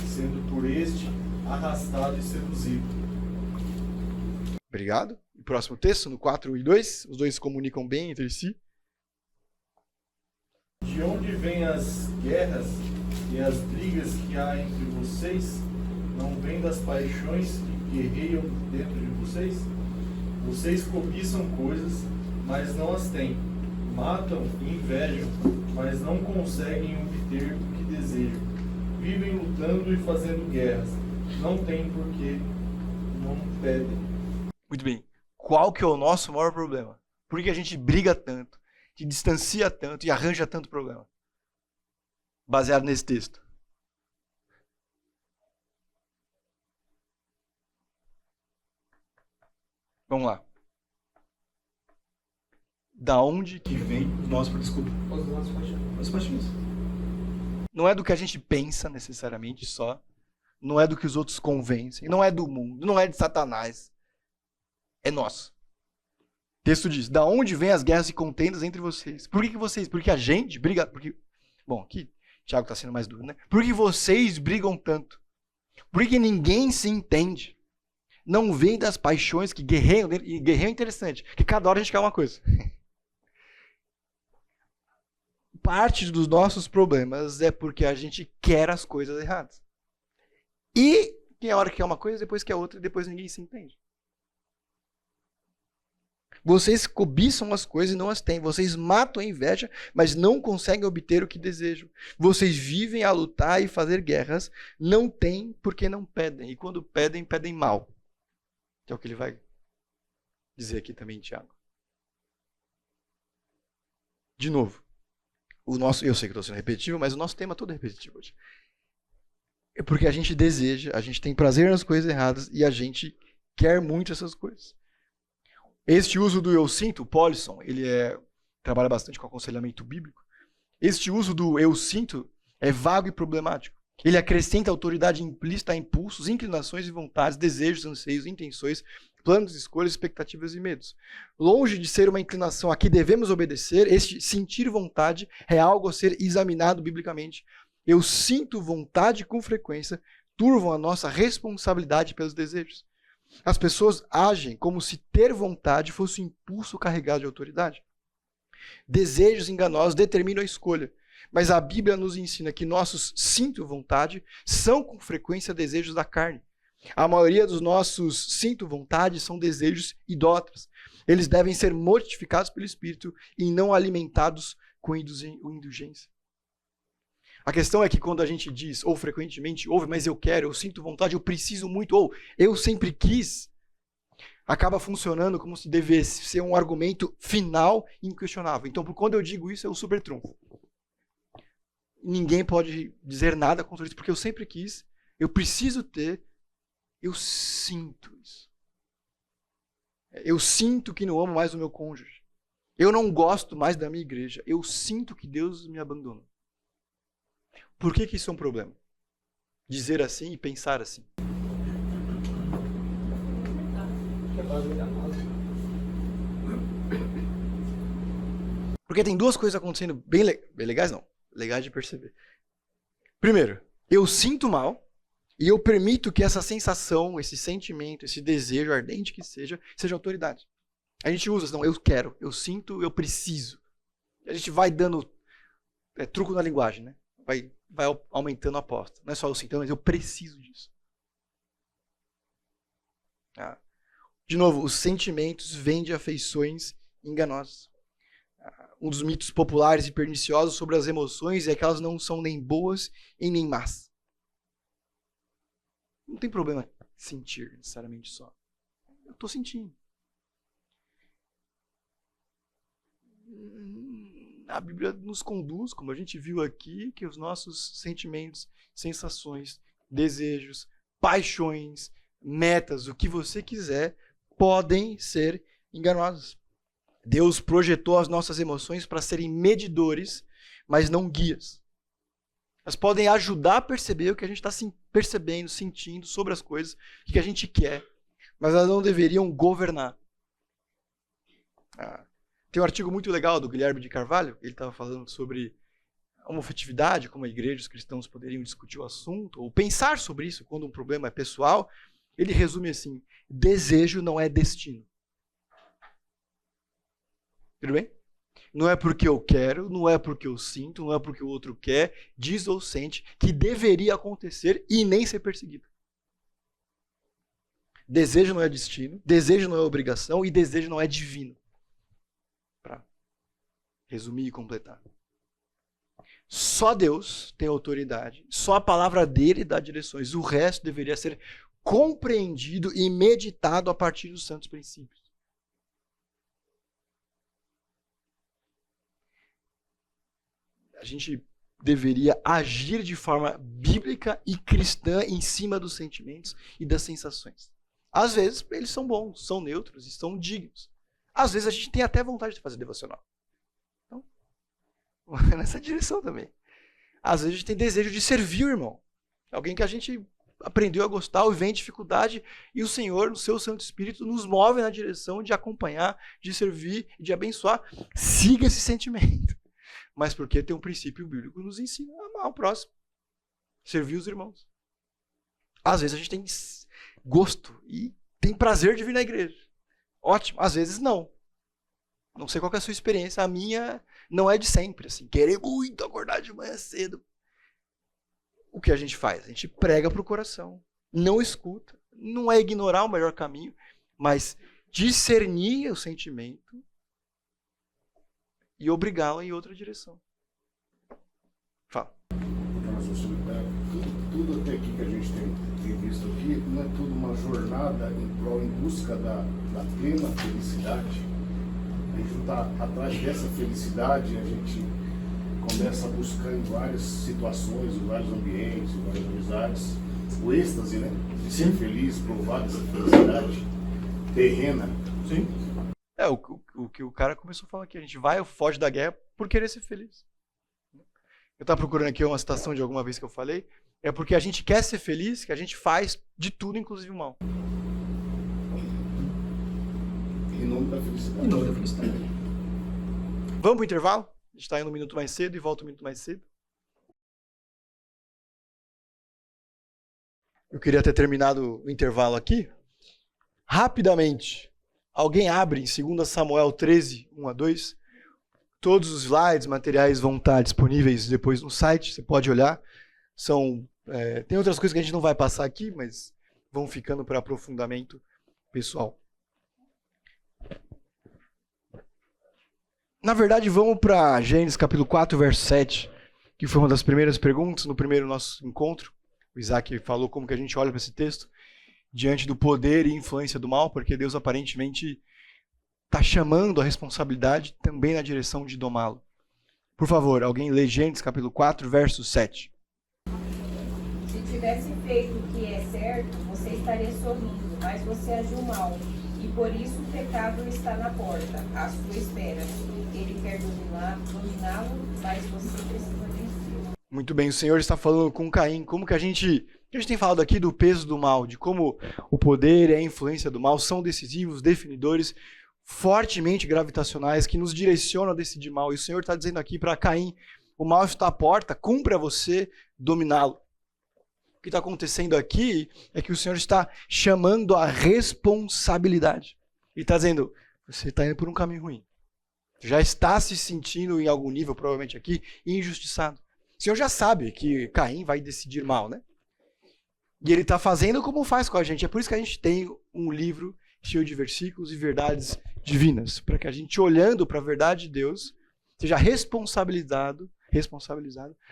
sendo por este arrastado e seduzido.
Obrigado. E próximo texto, no 4 e 2, os dois se comunicam bem entre si.
De onde vêm as guerras e as brigas que há entre vocês? Não vêm das paixões que guerreiam dentro de vocês? Vocês cobiçam coisas, mas não as têm. Matam e invejam, mas não conseguem obter o que desejam. Vivem lutando e fazendo guerras. Não têm porque não pedem.
Muito bem. Qual que é o nosso maior problema? Por que a gente briga tanto, se distancia tanto e arranja tanto problema? Baseado nesse texto. Vamos lá. Da onde que vem o nosso... Desculpa. As paixões. Não é do que a gente pensa necessariamente só. Não é do que os outros convencem. Não é do mundo. Não é de Satanás. É nosso. O texto diz, da onde vêm as guerras e contendas entre vocês? Por que vocês? Porque a gente briga... Porque... Bom, aqui Tiago está sendo mais duro, né? Por que vocês brigam tanto? Por que ninguém se entende? Não vem das paixões que guerreiam, e guerreiam é interessante, que cada hora a gente quer uma coisa. Parte dos nossos problemas é porque a gente quer as coisas erradas. E tem a hora que quer uma coisa, depois quer outra, e depois ninguém se entende. Vocês cobiçam as coisas e não as têm. Vocês matam a inveja, mas não conseguem obter o que desejam. Vocês vivem a lutar e fazer guerras, não têm porque não pedem. E quando pedem, pedem mal. Que é o que ele vai dizer aqui também, Tiago. De novo, eu sei que estou sendo repetitivo, mas o nosso tema todo é repetitivo hoje. É porque a gente deseja, a gente tem prazer nas coisas erradas e a gente quer muito essas coisas. Este uso do eu sinto, o Polisson, ele trabalha bastante com aconselhamento bíblico. Este uso do eu sinto é vago e problemático. Ele acrescenta autoridade implícita a impulsos, inclinações e vontades, desejos, anseios, intenções, planos, escolhas, expectativas e medos. Longe de ser uma inclinação a que devemos obedecer, este sentir vontade é algo a ser examinado biblicamente. Eu sinto vontade com frequência, turvam a nossa responsabilidade pelos desejos. As pessoas agem como se ter vontade fosse um impulso carregado de autoridade. Desejos enganosos determinam a escolha. Mas a Bíblia nos ensina que nossos sinto vontade são com frequência desejos da carne. A maioria dos nossos sinto vontade são desejos idólatras. Eles devem ser mortificados pelo Espírito e não alimentados com indulgência. A questão é que quando a gente diz, ou frequentemente, ouve, mas eu quero, eu sinto vontade, eu preciso muito, ou eu sempre quis, acaba funcionando como se devesse ser um argumento final e inquestionável. Então, quando eu digo isso, é o super trunfo. Ninguém pode dizer nada contra isso, porque eu sempre quis, eu preciso ter, eu sinto isso. Eu sinto que não amo mais o meu cônjuge. Eu não gosto mais da minha igreja. Eu sinto que Deus me abandonou. Por que isso é um problema? Dizer assim e pensar assim. Porque tem duas coisas acontecendo bem legais, não. Legais de perceber. Primeiro, eu sinto mal e eu permito que essa sensação, esse sentimento, esse desejo ardente que seja autoridade. A gente usa, não, eu quero, eu sinto, eu preciso. A gente vai dando truco na linguagem, né? Vai aumentando a aposta. Não é só eu sinto, mas eu preciso disso. De novo, os sentimentos vêm de afeições enganosas. Um dos mitos populares e perniciosos sobre as emoções é que elas não são nem boas e nem más. Não tem problema sentir necessariamente só. Eu estou sentindo. A Bíblia nos conduz, como a gente viu aqui, que os nossos sentimentos, sensações, desejos, paixões, metas, o que você quiser, podem ser enganosos. Deus projetou as nossas emoções para serem medidores, mas não guias. Elas podem ajudar a perceber o que a gente está percebendo, sentindo sobre as coisas, o que a gente quer, mas elas não deveriam governar. Tem um artigo muito legal do Guilherme de Carvalho, ele estava falando sobre a homofetividade, como a igreja e os cristãos poderiam discutir o assunto, ou pensar sobre isso quando um problema é pessoal. Ele resume assim: desejo não é destino. Tudo bem? Não é porque eu quero, não é porque eu sinto, não é porque o outro quer, diz ou sente, que deveria acontecer e nem ser perseguido. Desejo não é destino, desejo não é obrigação e desejo não é divino. Para resumir e completar. Só Deus tem autoridade, só a palavra dele dá direções, o resto deveria ser compreendido e meditado a partir dos santos princípios. A gente deveria agir de forma bíblica e cristã em cima dos sentimentos e das sensações. Às vezes eles são bons, são neutros e são dignos. Às vezes a gente tem até vontade de fazer devocional. Então, nessa direção também. Às vezes a gente tem desejo de servir o irmão. Alguém que a gente aprendeu a gostar, ou vem dificuldade, e o Senhor, no seu Santo Espírito, nos move na direção de acompanhar, de servir, de abençoar. Siga esse sentimento. Mas porque tem um princípio bíblico que nos ensina a amar o próximo. Servir os irmãos. Às vezes a gente tem gosto e tem prazer de vir na igreja. Ótimo. Às vezes não. Não sei qual que é a sua experiência. A minha não é de sempre. Assim, querer muito acordar de manhã cedo. O que a gente faz? A gente prega para o coração. Não escuta. Não é ignorar o melhor caminho, mas discernir o sentimento e obrigá-lo em outra direção. Fala.
Tudo até aqui que a gente tem visto aqui, não é tudo uma jornada em busca da plena felicidade. A gente está atrás dessa felicidade, a gente começa a buscar em várias situações, em vários ambientes, em várias amizades, o êxtase, né? De ser feliz, provar dessa felicidade terrena.
Sim. O que o cara começou a falar aqui, a gente vai ou foge da guerra por querer ser feliz. Eu estava procurando aqui uma citação de alguma vez que eu falei, é porque a gente quer ser feliz que a gente faz de tudo, inclusive o mal.
Em nome da felicidade.
Em nome da felicidade. Vamos para o intervalo? A gente está indo um minuto mais cedo e volta um minuto mais cedo. Eu queria ter terminado o intervalo aqui. Rapidamente. Alguém abre em 2 Samuel 13, 1-2. Todos os slides, materiais vão estar disponíveis depois no site, você pode olhar. Tem outras coisas que a gente não vai passar aqui, mas vão ficando para aprofundamento pessoal. Na verdade, vamos para Gênesis capítulo 4, verso 7, que foi uma das primeiras perguntas no primeiro nosso encontro. O Isaac falou como que a gente olha para esse texto diante do poder e influência do mal, porque Deus aparentemente está chamando a responsabilidade também na direção de domá-lo. Por favor, alguém lê Gênesis capítulo 4, verso 7.
Se tivesse feito o que é certo, você estaria sorrindo, mas você agiu mal. E por isso o pecado está na porta, à sua espera. Ele quer dominá-lo, mas você precisa vencer.
Muito bem, o Senhor está falando com Caim, como que a gente tem falado aqui do peso do mal, de como o poder e a influência do mal são decisivos, definidores, fortemente gravitacionais, que nos direcionam a decidir mal. E o Senhor está dizendo aqui para Caim, o mal está à porta, cumpre a você dominá-lo. O que está acontecendo aqui é que o Senhor está chamando a responsabilidade. Ele está dizendo, você está indo por um caminho ruim. Já está se sentindo em algum nível, provavelmente aqui, injustiçado. O Senhor já sabe que Caim vai decidir mal, né? E ele está fazendo como faz com a gente. É por isso que a gente tem um livro cheio de versículos e verdades divinas. Para que a gente, olhando para a verdade de Deus, seja responsabilizado,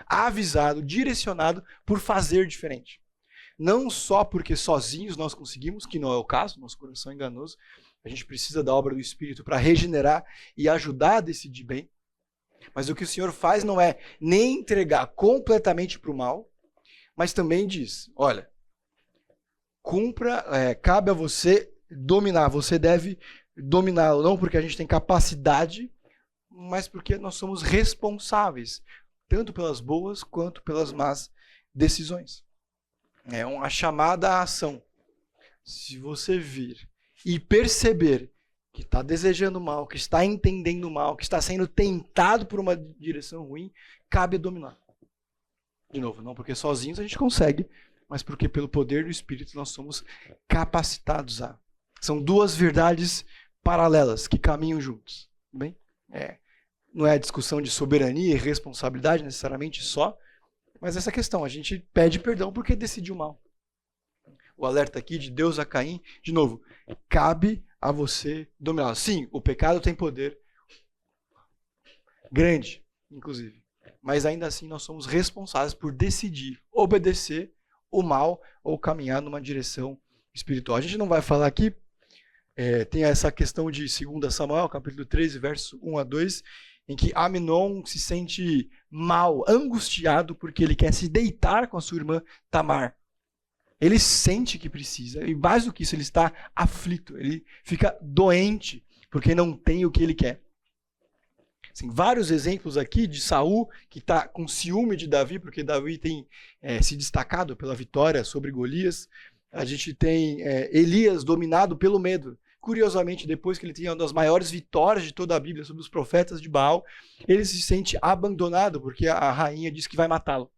avisado, direcionado por fazer diferente. Não só porque sozinhos nós conseguimos, que não é o caso, nosso coração é enganoso. A gente precisa da obra do Espírito para regenerar e ajudar a decidir bem. Mas o que o Senhor faz não é nem entregar completamente para o mal, mas também diz, olha, cabe a você dominar, você deve dominá-lo, não porque a gente tem capacidade, mas porque nós somos responsáveis, tanto pelas boas quanto pelas más decisões. É uma chamada à ação. Se você vir e perceber que está desejando mal, que está entendendo mal, que está sendo tentado por uma direção ruim, cabe dominar. De novo, não porque sozinhos a gente consegue, mas porque pelo poder do Espírito nós somos capacitados a. São duas verdades paralelas que caminham juntos. Bem? Não é a discussão de soberania e responsabilidade necessariamente só, mas essa questão, a gente pede perdão porque decidiu mal. O alerta aqui de Deus a Caim, de novo, cabe a você dominar. Sim, o pecado tem poder grande, inclusive. Mas ainda assim nós somos responsáveis por decidir, obedecer o mal ou caminhar numa direção espiritual. A gente não vai falar aqui, tem essa questão de 2 Samuel, capítulo 13, verso 1 a 2, em que Amnon se sente mal, angustiado, porque ele quer se deitar com a sua irmã Tamar. Ele sente que precisa, e mais do que isso, ele está aflito, ele fica doente, porque não tem o que ele quer. Assim, vários exemplos aqui de Saul, que está com ciúme de Davi, porque Davi tem se destacado pela vitória sobre Golias. A gente tem Elias dominado pelo medo. Curiosamente, depois que ele tem uma das maiores vitórias de toda a Bíblia sobre os profetas de Baal, ele se sente abandonado, porque a rainha diz que vai matá-lo.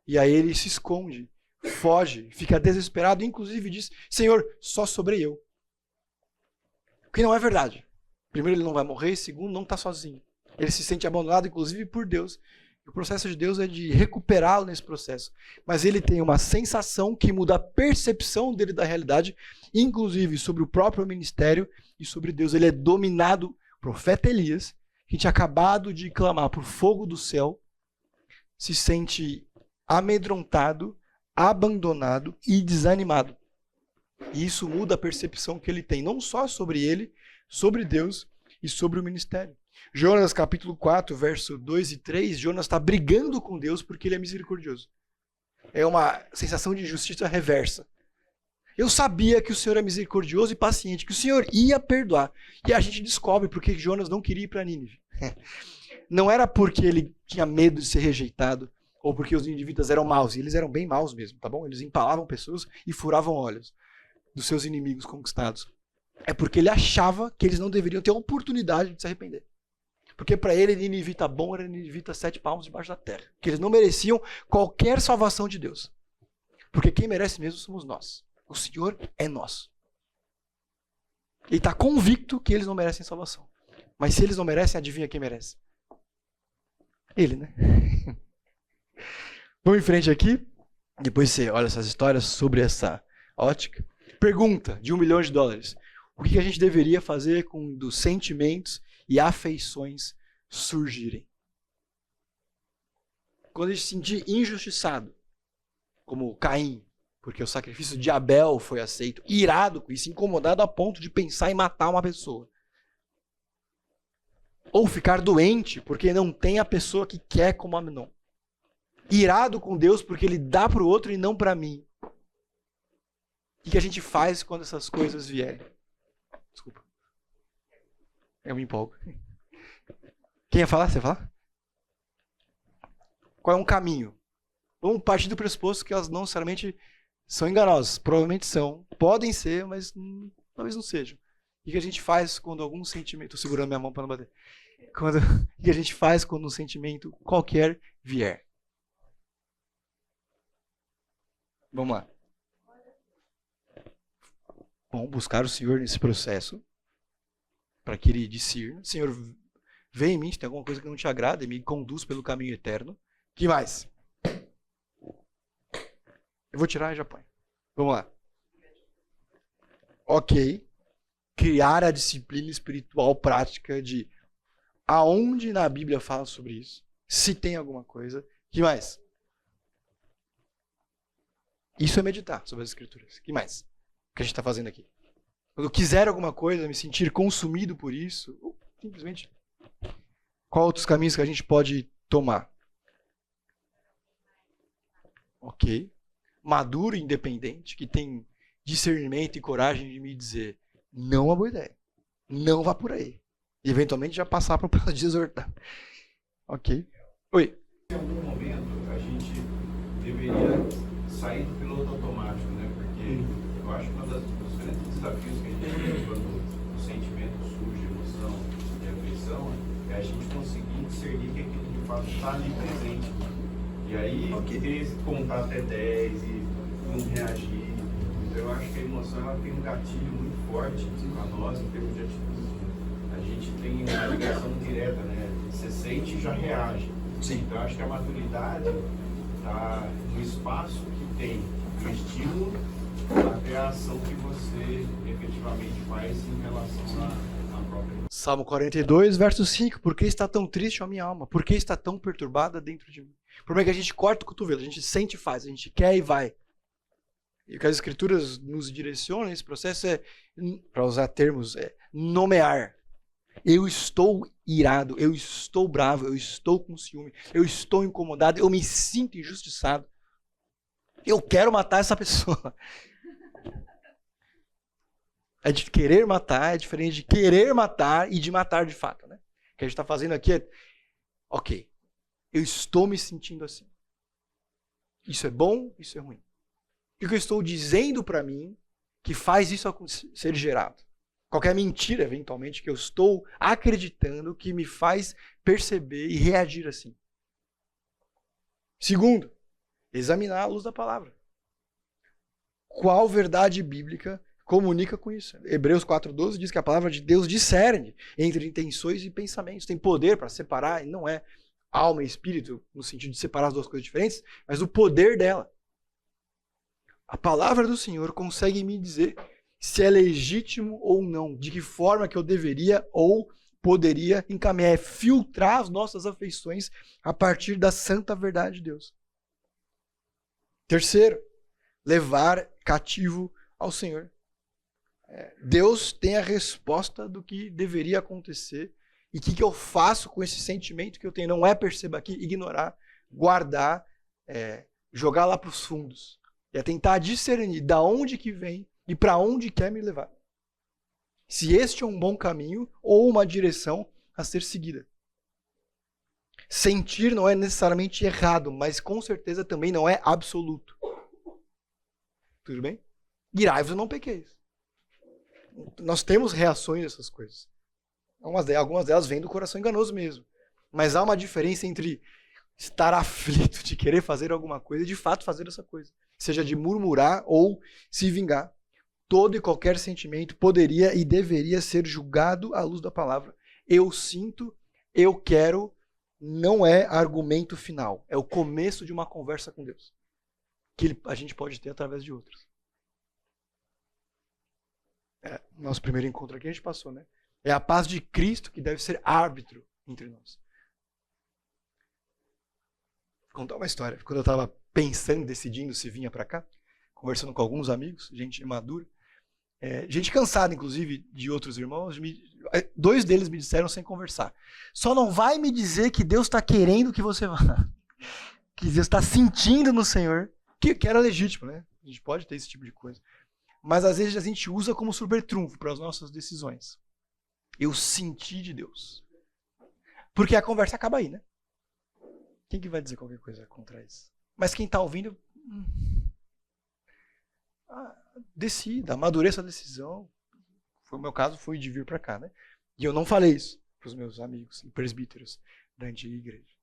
E aí ele se esconde, foge, fica desesperado, inclusive diz, Senhor, só sobrei eu. O que não é verdade. Primeiro, ele não vai morrer, segundo, não está sozinho. Ele se sente abandonado, inclusive, por Deus. O processo de Deus é de recuperá-lo nesse processo. Mas ele tem uma sensação que muda a percepção dele da realidade, inclusive sobre o próprio ministério e sobre Deus. Ele é dominado, o profeta Elias, que tinha acabado de clamar por fogo do céu, se sente amedrontado, abandonado e desanimado. E isso muda a percepção que ele tem, não só sobre ele, sobre Deus e sobre o ministério. Jonas capítulo 4, verso 2 e 3, Jonas está brigando com Deus porque ele é misericordioso. É uma sensação de justiça reversa. Eu sabia que o Senhor é misericordioso e paciente, que o Senhor ia perdoar. E a gente descobre porque Jonas não queria ir para Nínive. Não era porque ele tinha medo de ser rejeitado, ou porque os ninivitas eram maus, e eles eram bem maus mesmo, tá bom? Eles empalavam pessoas e furavam olhos dos seus inimigos conquistados. É porque ele achava que eles não deveriam ter a oportunidade de se arrepender. Porque para ele, ninivita bom era ninivita 7 palmos debaixo da terra. Que eles não mereciam qualquer salvação de Deus. Porque quem merece mesmo somos nós. O Senhor é nosso. Ele está convicto que eles não merecem salvação. Mas se eles não merecem, adivinha quem merece? Ele, né? Vamos em frente aqui. Depois você olha essas histórias sobre essa ótica. Pergunta de $1 milhão. O que a gente deveria fazer quando os sentimentos e afeições surgirem? Quando a gente se sentir injustiçado, como Caim, porque o sacrifício de Abel foi aceito, irado com isso, incomodado a ponto de pensar em matar uma pessoa. Ou ficar doente porque não tem a pessoa que quer como Amnon. Irado com Deus porque ele dá para o outro e não para mim. O que a gente faz quando essas coisas vierem? Desculpa. Eu me empolgo. Quem ia falar? Você ia falar? Qual é um caminho? Vamos partir do pressuposto que elas não necessariamente são enganosas. Provavelmente são. Podem ser, mas talvez não sejam. O que a gente faz quando algum sentimento... Estou segurando minha mão para não bater. O que a gente faz quando um sentimento qualquer vier? Vamos lá. Bom, buscar o Senhor nesse processo. para que ele discirna. Senhor, vem em mim se tem alguma coisa que não te agrada e me conduz pelo caminho eterno. Que mais? Eu vou tirar e já põe. Vamos lá. Ok. Criar a disciplina espiritual prática de aonde na Bíblia fala sobre isso. Se tem alguma coisa. Que mais? Isso é meditar sobre as Escrituras. Que mais? O que a gente está fazendo aqui? Quando eu quiser alguma coisa, me sentir consumido por isso, ou simplesmente, quais outros caminhos que a gente pode tomar? Ok. Maduro e independente, que tem discernimento e coragem de me dizer, não é uma boa ideia. Não vá por aí. E eventualmente já passar para o plano de exortar. Ok. Oi.
Em algum momento a gente deveria sair do piloto automático, né? Porque eu acho que um dos grandes desafios que a gente tem quando o sentimento surge, emoção e aflição, é a gente conseguir discernir que aquilo de fato está ali presente. E aí, contar até 10 e não reagir. Então, eu acho que a emoção ela tem um gatilho muito forte para nós em termos de atitude. A gente tem uma ligação direta, né? Você sente e já reage.
Sim.
Então, eu acho que a maturidade está no espaço que tem o estímulo até a ação que você efetivamente faz em relação à própria.
Salmo 42, verso 5. Por que está tão triste a minha alma? Por que está tão perturbada dentro de mim? O problema é que a gente corta o cotovelo, a gente sente e faz, a gente quer e vai. E o que as Escrituras nos direcionam nesse processo é, para usar termos, nomear. Eu estou irado, eu estou bravo, eu estou com ciúme, eu estou incomodado, eu me sinto injustiçado. Eu quero matar essa pessoa. É de querer matar, é diferente de querer matar e de matar de fato, né? O que a gente está fazendo aqui é, ok, eu estou me sentindo assim. Isso é bom, isso é ruim. E o que eu estou dizendo para mim que faz isso ser gerado? Qualquer mentira, eventualmente, que eu estou acreditando que me faz perceber e reagir assim. Segundo, examinar a luz da palavra. Qual verdade bíblica comunica com isso? Hebreus 4:12 diz que a palavra de Deus discerne entre intenções e pensamentos. Tem poder para separar, e não é alma e espírito, no sentido de separar as duas coisas diferentes, mas o poder dela. A palavra do Senhor consegue me dizer se é legítimo ou não, de que forma que eu deveria ou poderia encaminhar, filtrar as nossas afeições a partir da santa verdade de Deus. Terceiro, levar cativo ao Senhor. Deus tem a resposta do que deveria acontecer e o que eu faço com esse sentimento que eu tenho. Não é, perceba aqui, ignorar, guardar, jogar lá para os fundos. É tentar discernir da onde que vem e para onde quer me levar. Se este é um bom caminho ou uma direção a ser seguida. Sentir não é necessariamente errado, mas com certeza também não é absoluto. Tudo bem? Irai-vos e não pequeis. Nós temos reações a essas coisas. Algumas delas vêm do coração enganoso mesmo. Mas há uma diferença entre estar aflito de querer fazer alguma coisa e de fato fazer essa coisa. Seja de murmurar ou se vingar. Todo e qualquer sentimento poderia e deveria ser julgado à luz da palavra. Eu sinto, eu quero, não é argumento final. É o começo de uma conversa com Deus. Que a gente pode ter através de outros. Nosso primeiro encontro aqui a gente passou, né? É a paz de Cristo que deve ser árbitro entre nós. Vou contar uma história. Quando eu estava pensando, decidindo se vinha para cá, conversando com alguns amigos, gente madura, gente cansada, inclusive, de outros irmãos, dois deles me disseram sem conversar. Só não vai me dizer que Deus está querendo que você vá. Que Deus está sentindo no Senhor. Que era legítimo, né? A gente pode ter esse tipo de coisa. Mas às vezes a gente usa como supertrunfo para as nossas decisões. Eu senti de Deus. Porque a conversa acaba aí, né? Quem que vai dizer qualquer coisa contra isso? Mas quem está ouvindo... decida, amadureça a decisão. Foi o meu caso, foi de vir para cá, né? E eu não falei isso para os meus amigos e presbíteros da antiga igreja.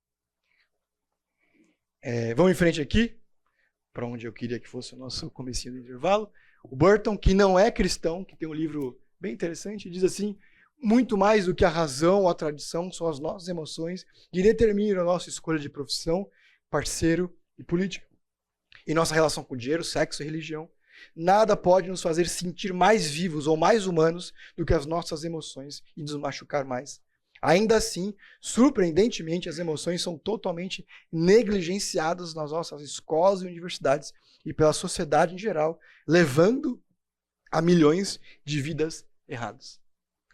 Vamos em frente aqui, para onde eu queria que fosse o nosso comecinho do intervalo. O Burton, que não é cristão, que tem um livro bem interessante, diz assim: muito mais do que a razão ou a tradição, são as nossas emoções que determinam a nossa escolha de profissão, parceiro e política. Em nossa relação com dinheiro, sexo e religião, nada pode nos fazer sentir mais vivos ou mais humanos do que as nossas emoções e nos machucar mais. Ainda assim, surpreendentemente, as emoções são totalmente negligenciadas nas nossas escolas e universidades e pela sociedade em geral, levando a milhões de vidas erradas.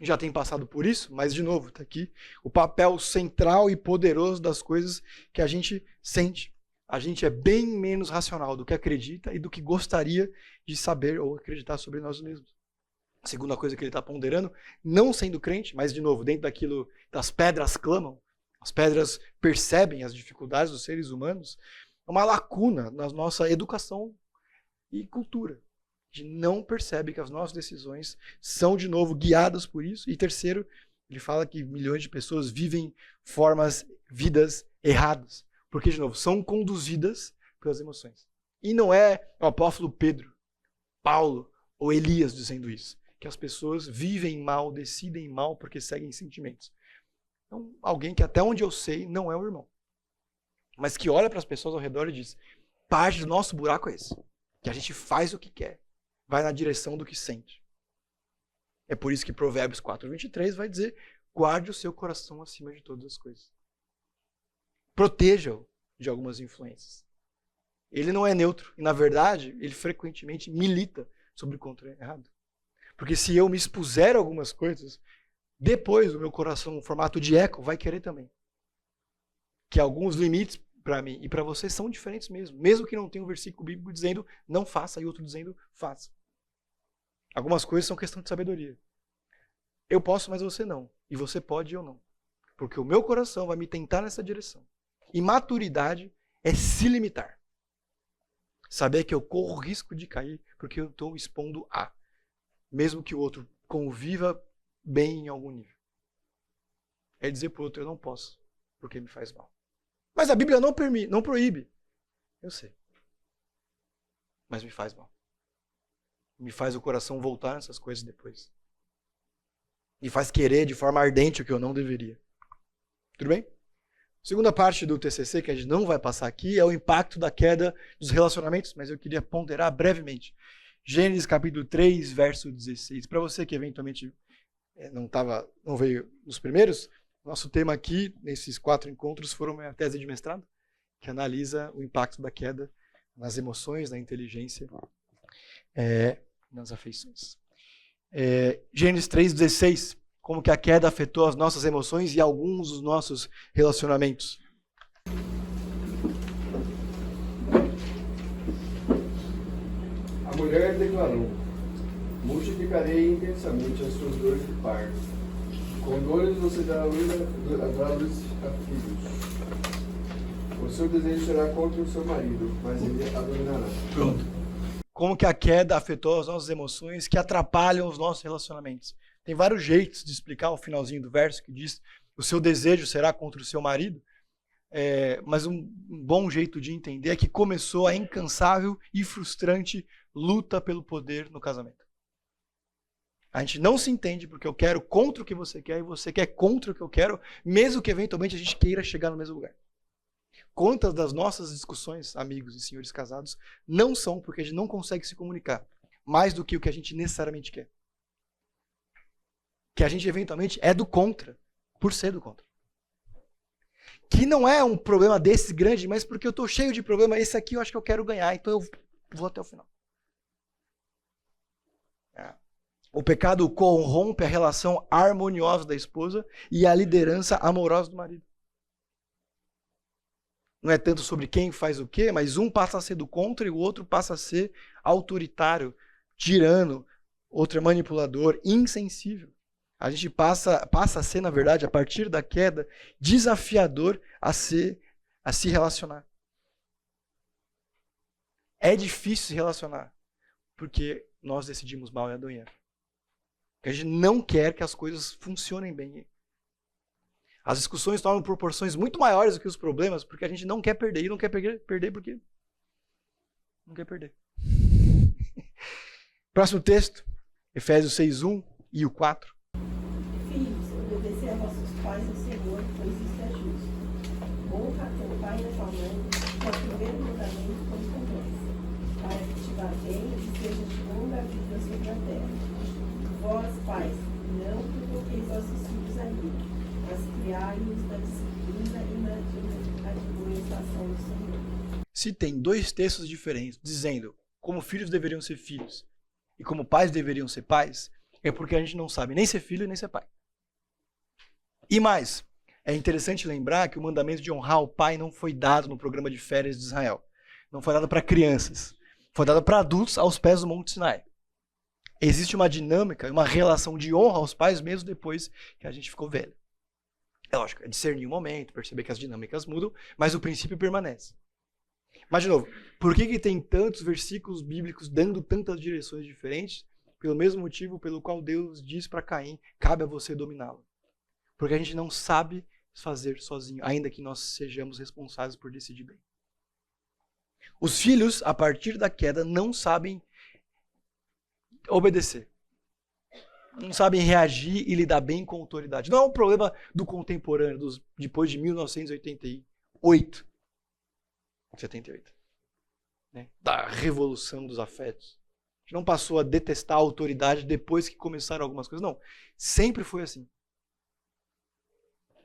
Já tem passado por isso, mas de novo, está aqui o papel central e poderoso das coisas que a gente sente. A gente é bem menos racional do que acredita e do que gostaria de saber ou acreditar sobre nós mesmos. A segunda coisa que ele está ponderando, não sendo crente, mas de novo, dentro daquilo que as pedras clamam, as pedras percebem as dificuldades dos seres humanos, é uma lacuna na nossa educação e cultura. A gente não percebe que as nossas decisões são, de novo, guiadas por isso. E terceiro, ele fala que milhões de pessoas vivem vidas erradas. Porque, de novo, são conduzidas pelas emoções. E não é o apóstolo Pedro, Paulo ou Elias dizendo isso. Que as pessoas vivem mal, decidem mal porque seguem sentimentos. Então, alguém que até onde eu sei não é um irmão. Mas que olha para as pessoas ao redor e diz, parte do nosso buraco é esse. Que a gente faz o que quer. Vai na direção do que sente. É por isso que Provérbios 4:23 vai dizer, guarde o seu coração acima de todas as coisas. Proteja-o de algumas influências. Ele não é neutro. E, na verdade, ele frequentemente milita sobre o contra errado. Porque se eu me expuser a algumas coisas, depois o meu coração, no formato de eco, vai querer também. Que alguns limites para mim e para você são diferentes mesmo. Mesmo que não tenha um versículo bíblico dizendo não faça e outro dizendo faça. Algumas coisas são questão de sabedoria. Eu posso, mas você não. E você pode e eu não. Porque o meu coração vai me tentar nessa direção. E maturidade é se limitar. Saber que eu corro risco de cair porque eu estou expondo a. Mesmo que o outro conviva bem em algum nível. É dizer para o outro, eu não posso, porque me faz mal. Mas a Bíblia não proíbe. Eu sei. Mas me faz mal. Me faz o coração voltar nessas coisas depois. Me faz querer de forma ardente o que eu não deveria. Tudo bem? Segunda parte do TCC, que a gente não vai passar aqui, é o impacto da queda dos relacionamentos, mas eu queria ponderar brevemente. Gênesis capítulo 3, verso 16. Para você que eventualmente não veio nos primeiros, nosso tema aqui, nesses 4 encontros, foram minha tese de mestrado, que analisa o impacto da queda nas emoções, na inteligência, nas afeições. Gênesis 3:16, como que a queda afetou as nossas emoções e alguns dos nossos relacionamentos.
A mulher declarou, multiplicarei intensamente as suas dores de parto. Com dores você dará luz a filhos. O seu desejo será contra o seu marido, mas ele a dominará.
Pronto. Como que a queda afetou as nossas emoções que atrapalham os nossos relacionamentos. Tem vários jeitos de explicar o finalzinho do verso que diz o seu desejo será contra o seu marido. Mas um bom jeito de entender é que começou a incansável e frustrante luta pelo poder no casamento. A gente não se entende porque eu quero contra o que você quer e você quer contra o que eu quero, mesmo que eventualmente a gente queira chegar no mesmo lugar. Quantas das nossas discussões, amigos e senhores casados, não são porque a gente não consegue se comunicar mais do que o que a gente necessariamente quer. Que a gente eventualmente é do contra, por ser do contra. Que não é um problema desse grande, mas porque eu estou cheio de problema, esse aqui eu acho que eu quero ganhar, então eu vou até o final. O pecado corrompe a relação harmoniosa da esposa e a liderança amorosa do marido. Não é tanto sobre quem faz o quê, mas um passa a ser do contra e o outro passa a ser autoritário, tirano, outro é manipulador, insensível. A gente passa a ser, na verdade, a partir da queda, desafiador a se relacionar. É difícil se relacionar, porque nós decidimos mal em Adonhã. A gente não quer que as coisas funcionem bem. As discussões tomam proporções muito maiores do que os problemas, porque a gente não quer perder. E não quer perder porque não quer perder. Próximo texto, Efésios 6:1 e o 4.
pais, não provoqueis vossos filhos a ira, mas criai-os na disciplina e na admoestação do Senhor.
Se tem dois textos diferentes dizendo como filhos deveriam ser filhos e como pais deveriam ser pais, é porque a gente não sabe nem ser filho nem ser pai. E mais, é interessante lembrar que o mandamento de honrar o pai não foi dado no programa de férias de Israel. Não foi dado para crianças. Foi dado para adultos aos pés do Monte Sinai. Existe uma dinâmica, uma relação de honra aos pais mesmo depois que a gente ficou velho. É lógico, é discernir o momento, perceber que as dinâmicas mudam, mas o princípio permanece. Mas, de novo, por que tem tantos versículos bíblicos dando tantas direções diferentes? Pelo mesmo motivo pelo qual Deus diz para Caim, cabe a você dominá-lo. Porque a gente não sabe fazer sozinho, ainda que nós sejamos responsáveis por decidir bem. Os filhos, a partir da queda, não sabem obedecer. Não sabem reagir e lidar bem com a autoridade. Não é um problema do contemporâneo, depois de 1988. 78. Né? Da revolução dos afetos. A gente não passou a detestar a autoridade depois que começaram algumas coisas. Não. Sempre foi assim.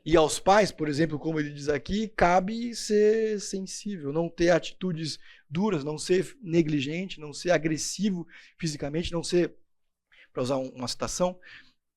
E aos pais, por exemplo, como ele diz aqui, cabe ser sensível, não ter atitudes duras, não ser negligente, não ser agressivo fisicamente, não ser, para usar uma citação,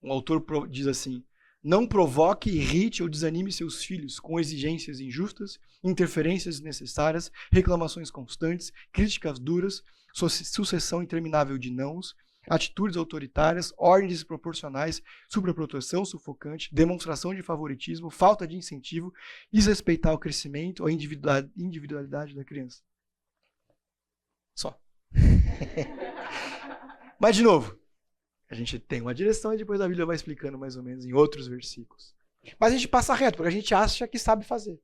um autor diz assim, não provoque, irrite ou desanime seus filhos com exigências injustas, interferências desnecessárias, reclamações constantes, críticas duras, sucessão interminável de nãos, atitudes autoritárias, ordens desproporcionais, superproteção sufocante, demonstração de favoritismo, falta de incentivo, desrespeitar o crescimento ou a individualidade da criança. Só. Mas, de novo, a gente tem uma direção e depois a Bíblia vai explicando mais ou menos em outros versículos. Mas a gente passa reto, porque a gente acha que sabe fazer.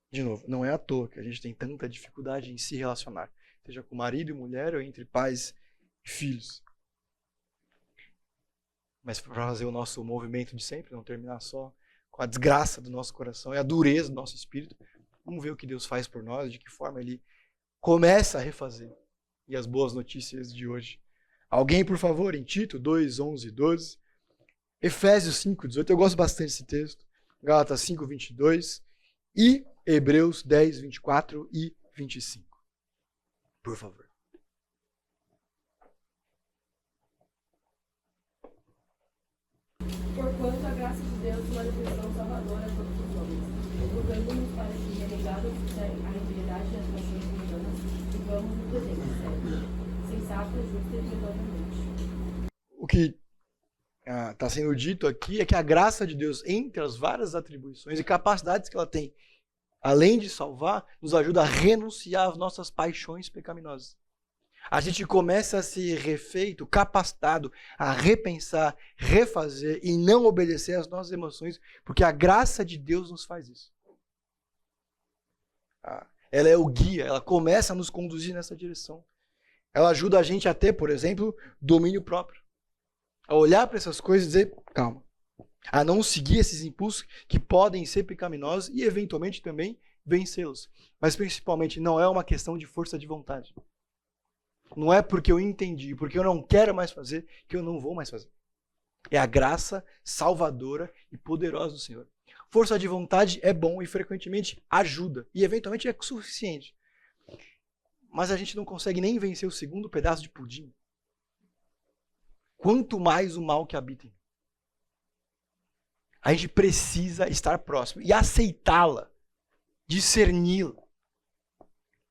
De novo, não é à toa que a gente tem tanta dificuldade em se relacionar, seja com marido e mulher ou entre pais e filhos. Mas para fazer o nosso movimento de sempre, não terminar só com a desgraça do nosso coração e a dureza do nosso espírito, vamos ver o que Deus faz por nós, de que forma Ele começa a refazer. E as boas notícias de hoje. Alguém, por favor, em Tito 2, 11 e 12. Efésios 5, 18. Eu gosto bastante desse texto. Gálatas 5, 22. E Hebreus 10, 24 e 25. Por favor.
Porquanto a graça de Deus manifestou salvadora a todos os homens, educando-nos para que, renegados a impiedade das paixões mundanas, vivamos no presente século, sensato, justo e piedosamente.
O que está sendo dito aqui é que a graça de Deus, entre as várias atribuições e capacidades que ela tem, além de salvar, nos ajuda a renunciar às nossas paixões pecaminosas. A gente começa a ser refeito, capacitado a repensar, refazer e não obedecer às nossas emoções, porque a graça de Deus nos faz isso. Ela é o guia, ela começa a nos conduzir nessa direção. Ela ajuda a gente a ter, por exemplo, domínio próprio. A olhar para essas coisas e dizer, calma. A não seguir esses impulsos que podem ser pecaminosos e, eventualmente, também vencê-los. Mas, principalmente, não é uma questão de força de vontade. Não é porque eu entendi, porque eu não quero mais fazer, que eu não vou mais fazer. É a graça salvadora e poderosa do Senhor. Força de vontade é bom e, frequentemente, ajuda. E, eventualmente, é suficiente. Mas a gente não consegue nem vencer o segundo pedaço de pudim. Quanto mais o mal que habita em mim. A gente precisa estar próximo e aceitá-la, discerni-la,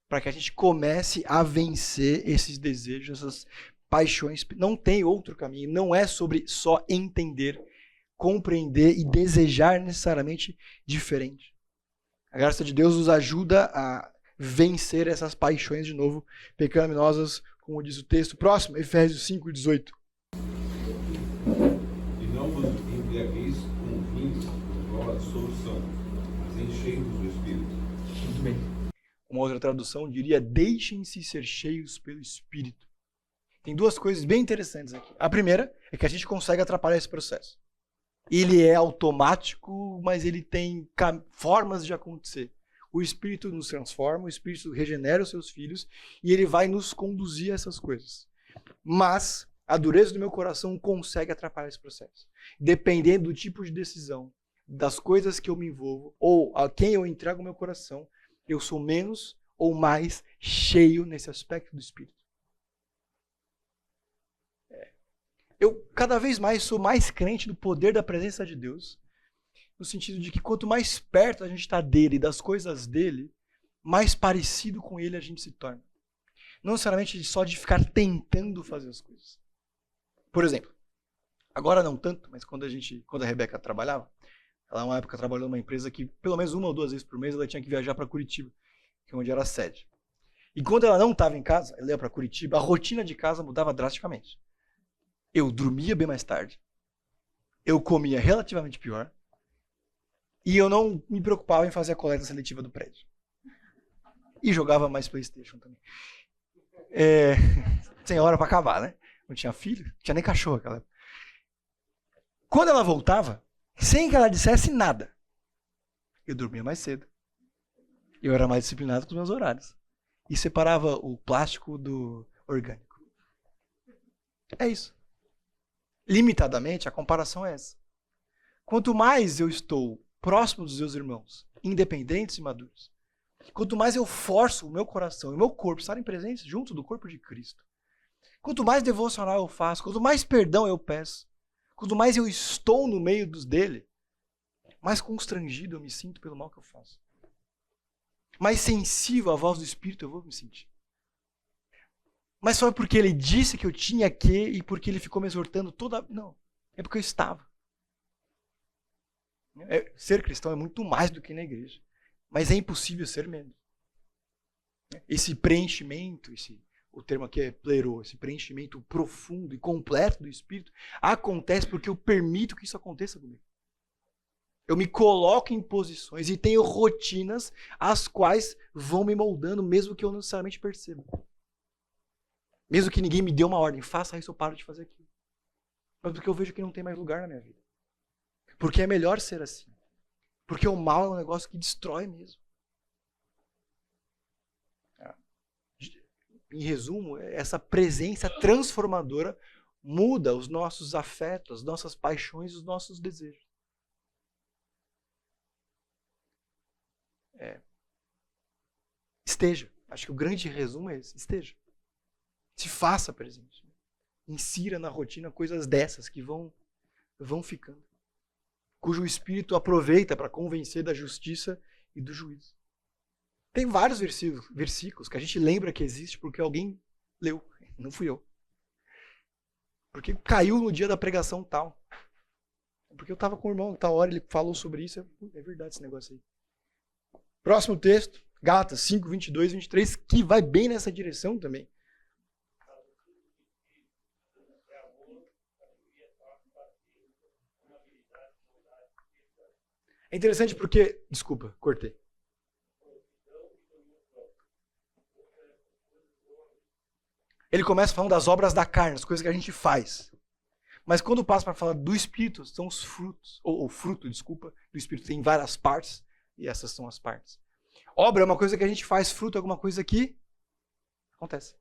para que a gente comece a vencer esses desejos, essas paixões. Não tem outro caminho, não é sobre só entender, compreender e desejar necessariamente diferente. A graça de Deus nos ajuda a vencer essas paixões, de novo, pecaminosas, como diz o texto. Próximo, Efésios 5, 18.
E não vos embriagueis com vinho, qual a solução, mas enchei-vos do Espírito.
Muito bem. Uma outra tradução diria, deixem-se ser cheios pelo Espírito. Tem duas coisas bem interessantes aqui. A primeira é que a gente consegue atrapalhar esse processo. Ele é automático, mas ele tem formas de acontecer. o Espírito nos transforma, o Espírito regenera os seus filhos e ele vai nos conduzir a essas coisas. Mas a dureza do meu coração consegue atrapalhar esse processo. Dependendo do tipo de decisão, das coisas que eu me envolvo ou a quem eu entrego o meu coração, eu sou menos ou mais cheio nesse aspecto do Espírito. Eu cada vez mais sou mais crente do poder da presença de Deus, no sentido de que quanto mais perto a gente está dele e das coisas dele, mais parecido com ele a gente se torna. Não necessariamente só de ficar tentando fazer as coisas. Por exemplo, agora não tanto, mas quando a Rebeca trabalhava, ela uma época trabalhou numa empresa que pelo menos 1 ou 2 vezes por mês ela tinha que viajar para Curitiba, que é onde era a sede. E quando ela não estava em casa, ela ia para Curitiba, a rotina de casa mudava drasticamente. Eu dormia bem mais tarde, eu comia relativamente pior, e eu não me preocupava em fazer a coleta seletiva do prédio. E jogava mais PlayStation também. Sem hora para acabar, né? Não tinha filho, não tinha nem cachorro naquela época. Quando ela voltava, sem que ela dissesse nada, eu dormia mais cedo. Eu era mais disciplinado com os meus horários. E separava o plástico do orgânico. É isso. Limitadamente, a comparação é essa. Quanto mais eu estou próximo dos meus irmãos, independentes e maduros, quanto mais eu forço o meu coração e o meu corpo estarem presentes junto do corpo de Cristo, quanto mais devocional eu faço, quanto mais perdão eu peço, quanto mais eu estou no meio dele, mais constrangido eu me sinto pelo mal que eu faço. Mais sensível à voz do Espírito eu vou me sentir. Mas só porque ele disse que eu tinha que e porque ele ficou me exortando toda... Não, é porque eu estava. Ser cristão é muito mais do que na igreja. Mas é impossível ser menos. Esse preenchimento, o termo aqui é plerô, esse preenchimento profundo e completo do Espírito, acontece porque eu permito que isso aconteça comigo. Eu me coloco em posições e tenho rotinas as quais vão me moldando, mesmo que eu não necessariamente perceba. Mesmo que ninguém me dê uma ordem, faça isso, eu paro de fazer aquilo. Mas porque eu vejo que não tem mais lugar na minha vida. Porque é melhor ser assim. Porque o mal é um negócio que destrói mesmo. Em resumo, essa presença transformadora muda os nossos afetos, as nossas paixões e os nossos desejos. Esteja. Acho que o grande resumo é esse. Esteja. Se faça presente. Insira na rotina coisas dessas que vão ficando. Cujo Espírito aproveita para convencer da justiça e do juízo. Tem vários versículos que a gente lembra que existe porque alguém leu. Não fui eu. Porque caiu no dia da pregação tal. Porque eu estava com o irmão tal hora, ele falou sobre isso. É verdade esse negócio aí. Próximo texto, Gálatas 5, 22 e 23, que vai bem nessa direção também. É interessante porque... Desculpa, cortei. Ele começa falando das obras da carne, as coisas que a gente faz. Mas quando passa para falar do Espírito, são os frutos, ou fruto, desculpa, do Espírito. Tem várias partes, e essas são as partes. Obra é uma coisa que a gente faz, fruto é alguma coisa que acontece.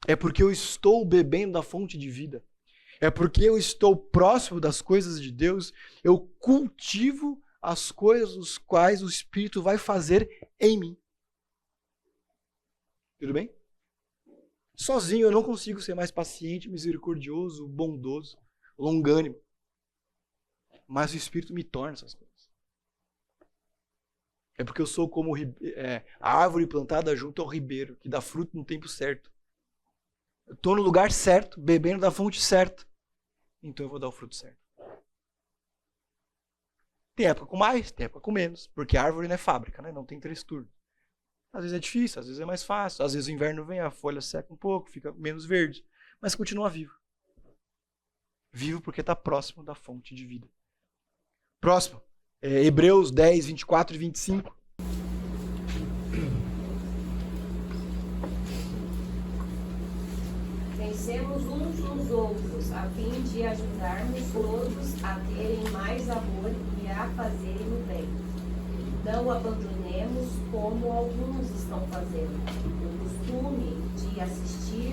É porque eu estou bebendo da fonte de vida. É porque eu estou próximo das coisas de Deus, eu cultivo as coisas os quais o Espírito vai fazer em mim. Tudo bem? Sozinho eu não consigo ser mais paciente, misericordioso, bondoso, longânimo. Mas o Espírito me torna essas coisas. É porque eu sou como a árvore plantada junto ao ribeiro, que dá fruto no tempo certo. Eu estou no lugar certo, bebendo da fonte certa. Então eu vou dar o fruto certo. Tem época com mais, tem época com menos. Porque a árvore não é fábrica, né? Não tem 3 turnos. Às vezes é difícil, às vezes é mais fácil. Às vezes o inverno vem, a folha seca um pouco, fica menos verde. Mas continua vivo. Vivo porque está próximo da fonte de vida. Próximo. Hebreus 10, 24 e 25.
Pensemos uns nos outros, a fim de ajudarmos todos a terem mais amor e a fazerem o bem. Não abandonemos como alguns estão fazendo, o costume de assistir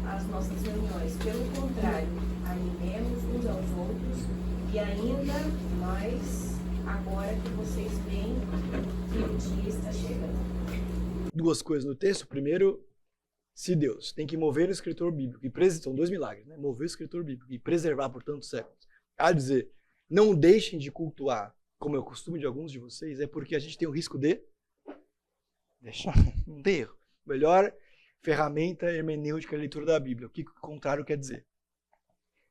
às nossas reuniões. Pelo contrário, animemos uns aos outros e ainda mais agora que vocês veem que o dia está chegando.
Duas coisas no texto. Primeiro, se Deus tem que mover o escritor bíblico, são dois milagres, né? Mover o escritor bíblico e preservar por tantos séculos, a dizer, não deixem de cultuar, como é o costume de alguns de vocês, é porque a gente tem o risco de deixar, não tem erro. Melhor ferramenta hermenêutica é a leitura da Bíblia. O que o contrário quer dizer?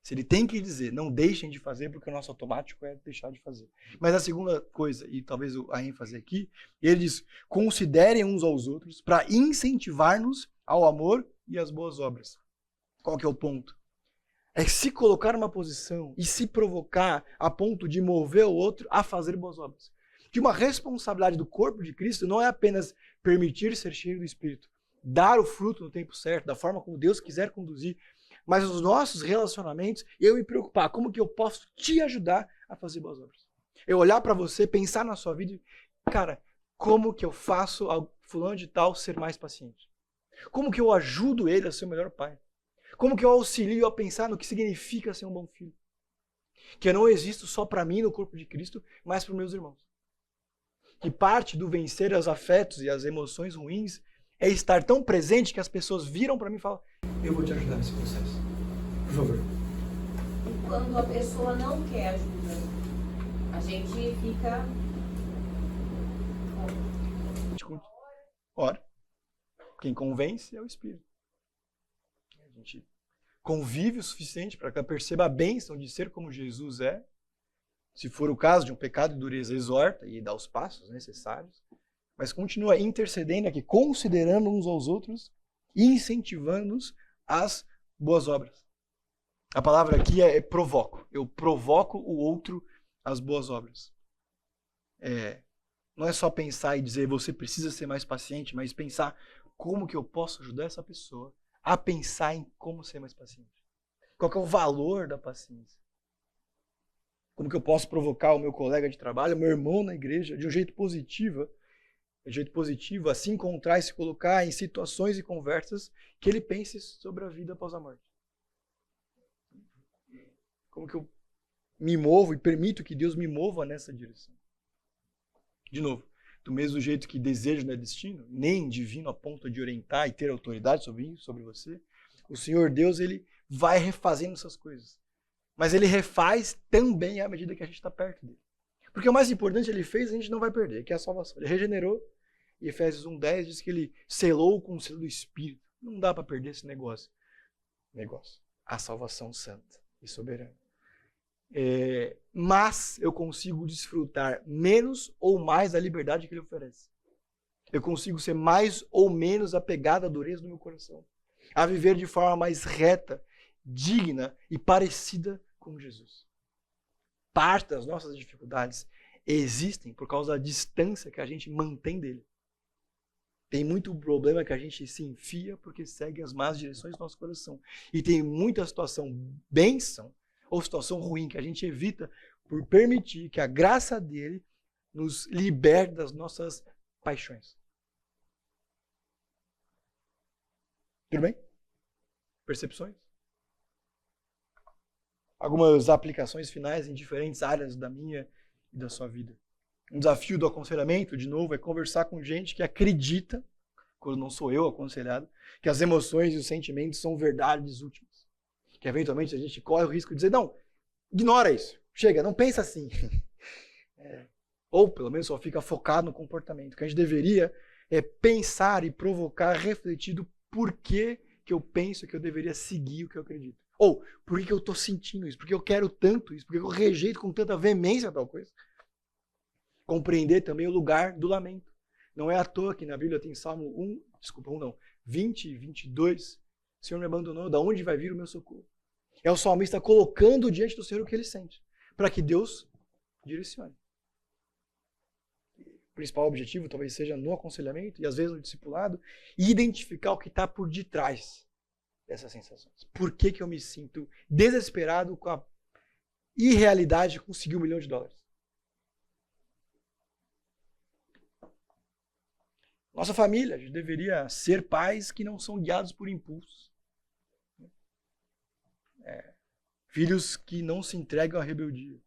Se ele tem que dizer, não deixem de fazer, porque o nosso automático é deixar de fazer. Mas a segunda coisa, e talvez a ênfase aqui, ele diz, considerem uns aos outros para incentivar-nos ao amor e às boas obras. Qual que é o ponto? É se colocar numa posição e se provocar a ponto de mover o outro a fazer boas obras. Que uma responsabilidade do corpo de Cristo não é apenas permitir ser cheio do Espírito, dar o fruto no tempo certo, da forma como Deus quiser conduzir, mas os nossos relacionamentos, eu me preocupar, como que eu posso te ajudar a fazer boas obras? Eu olhar para você, pensar na sua vida e, cara, como que eu faço ao fulano de tal ser mais paciente? Como que eu ajudo ele a ser o melhor pai? Como que eu auxilio a pensar no que significa ser um bom filho? Que eu não existo só para mim no corpo de Cristo, mas para os meus irmãos. Que parte do vencer os afetos e as emoções ruins é estar tão presente que as pessoas viram para mim e falam, eu vou te ajudar nesse processo. Por favor.
E quando a pessoa não quer ajuda, a gente fica...
Ora. Quem convence é o Espírito. A gente convive o suficiente para que ela perceba a bênção de ser como Jesus é. Se for o caso de um pecado de dureza, exorta e dá os passos necessários. Mas continua intercedendo aqui, considerando uns aos outros e incentivando-nos às boas obras. A palavra aqui é provoco. Eu provoco o outro às boas obras. Não é só pensar e dizer você precisa ser mais paciente, mas pensar como que eu posso ajudar essa pessoa a pensar em como ser mais paciente. Qual que é o valor da paciência? Como que eu posso provocar o meu colega de trabalho, o meu irmão na igreja, de um jeito positivo, a se encontrar e se colocar em situações e conversas que ele pense sobre a vida após a morte. Como que eu me movo e permito que Deus me mova nessa direção? De novo, do mesmo jeito que desejo não é destino, nem divino a ponto de orientar e ter autoridade sobre você, o Senhor Deus, ele vai refazendo essas coisas. Mas ele refaz também à medida que a gente está perto dele. Porque o mais importante ele fez, a gente não vai perder, que é a salvação. Ele regenerou, e Efésios 1:10 diz que ele selou com o selo do Espírito. Não dá para perder esse negócio. A salvação santa e soberana. Mas eu consigo desfrutar menos ou mais da liberdade que ele oferece. Eu consigo ser mais ou menos apegado à dureza do meu coração. A viver de forma mais reta, digna e parecida com Jesus. Parte das nossas dificuldades existem por causa da distância que a gente mantém dele. Tem muito problema que a gente se enfia porque segue as más direções do nosso coração. E tem muita situação bênção ou situação ruim que a gente evita por permitir que a graça dele nos liberte das nossas paixões. Tudo bem? Percepções? Algumas aplicações finais em diferentes áreas da minha e da sua vida. Um desafio do aconselhamento, de novo, é conversar com gente que acredita, quando não sou eu aconselhado, que as emoções e os sentimentos são verdades últimas. Que eventualmente a gente corre o risco de dizer, não, ignora isso, chega, não pensa assim. Ou pelo menos só fica focado no comportamento. O que a gente deveria é pensar e provocar, refletir do porquê que eu penso que eu deveria seguir o que eu acredito. Ou por que eu estou sentindo isso, por que eu quero tanto isso, por que eu rejeito com tanta veemência tal coisa. Compreender também o lugar do lamento. Não é à toa que na Bíblia tem Salmo 20 e 22. O Senhor me abandonou, da onde vai vir o meu socorro? É o salmista colocando diante do Senhor o que ele sente, para que Deus direcione. O principal objetivo talvez seja no aconselhamento e às vezes no discipulado, identificar o que está por detrás dessas sensações. Por que eu me sinto desesperado com a irrealidade de conseguir $1 milhão? Nossa família, a gente deveria ser pais que não são guiados por impulsos. Filhos que não se entregam à rebeldia.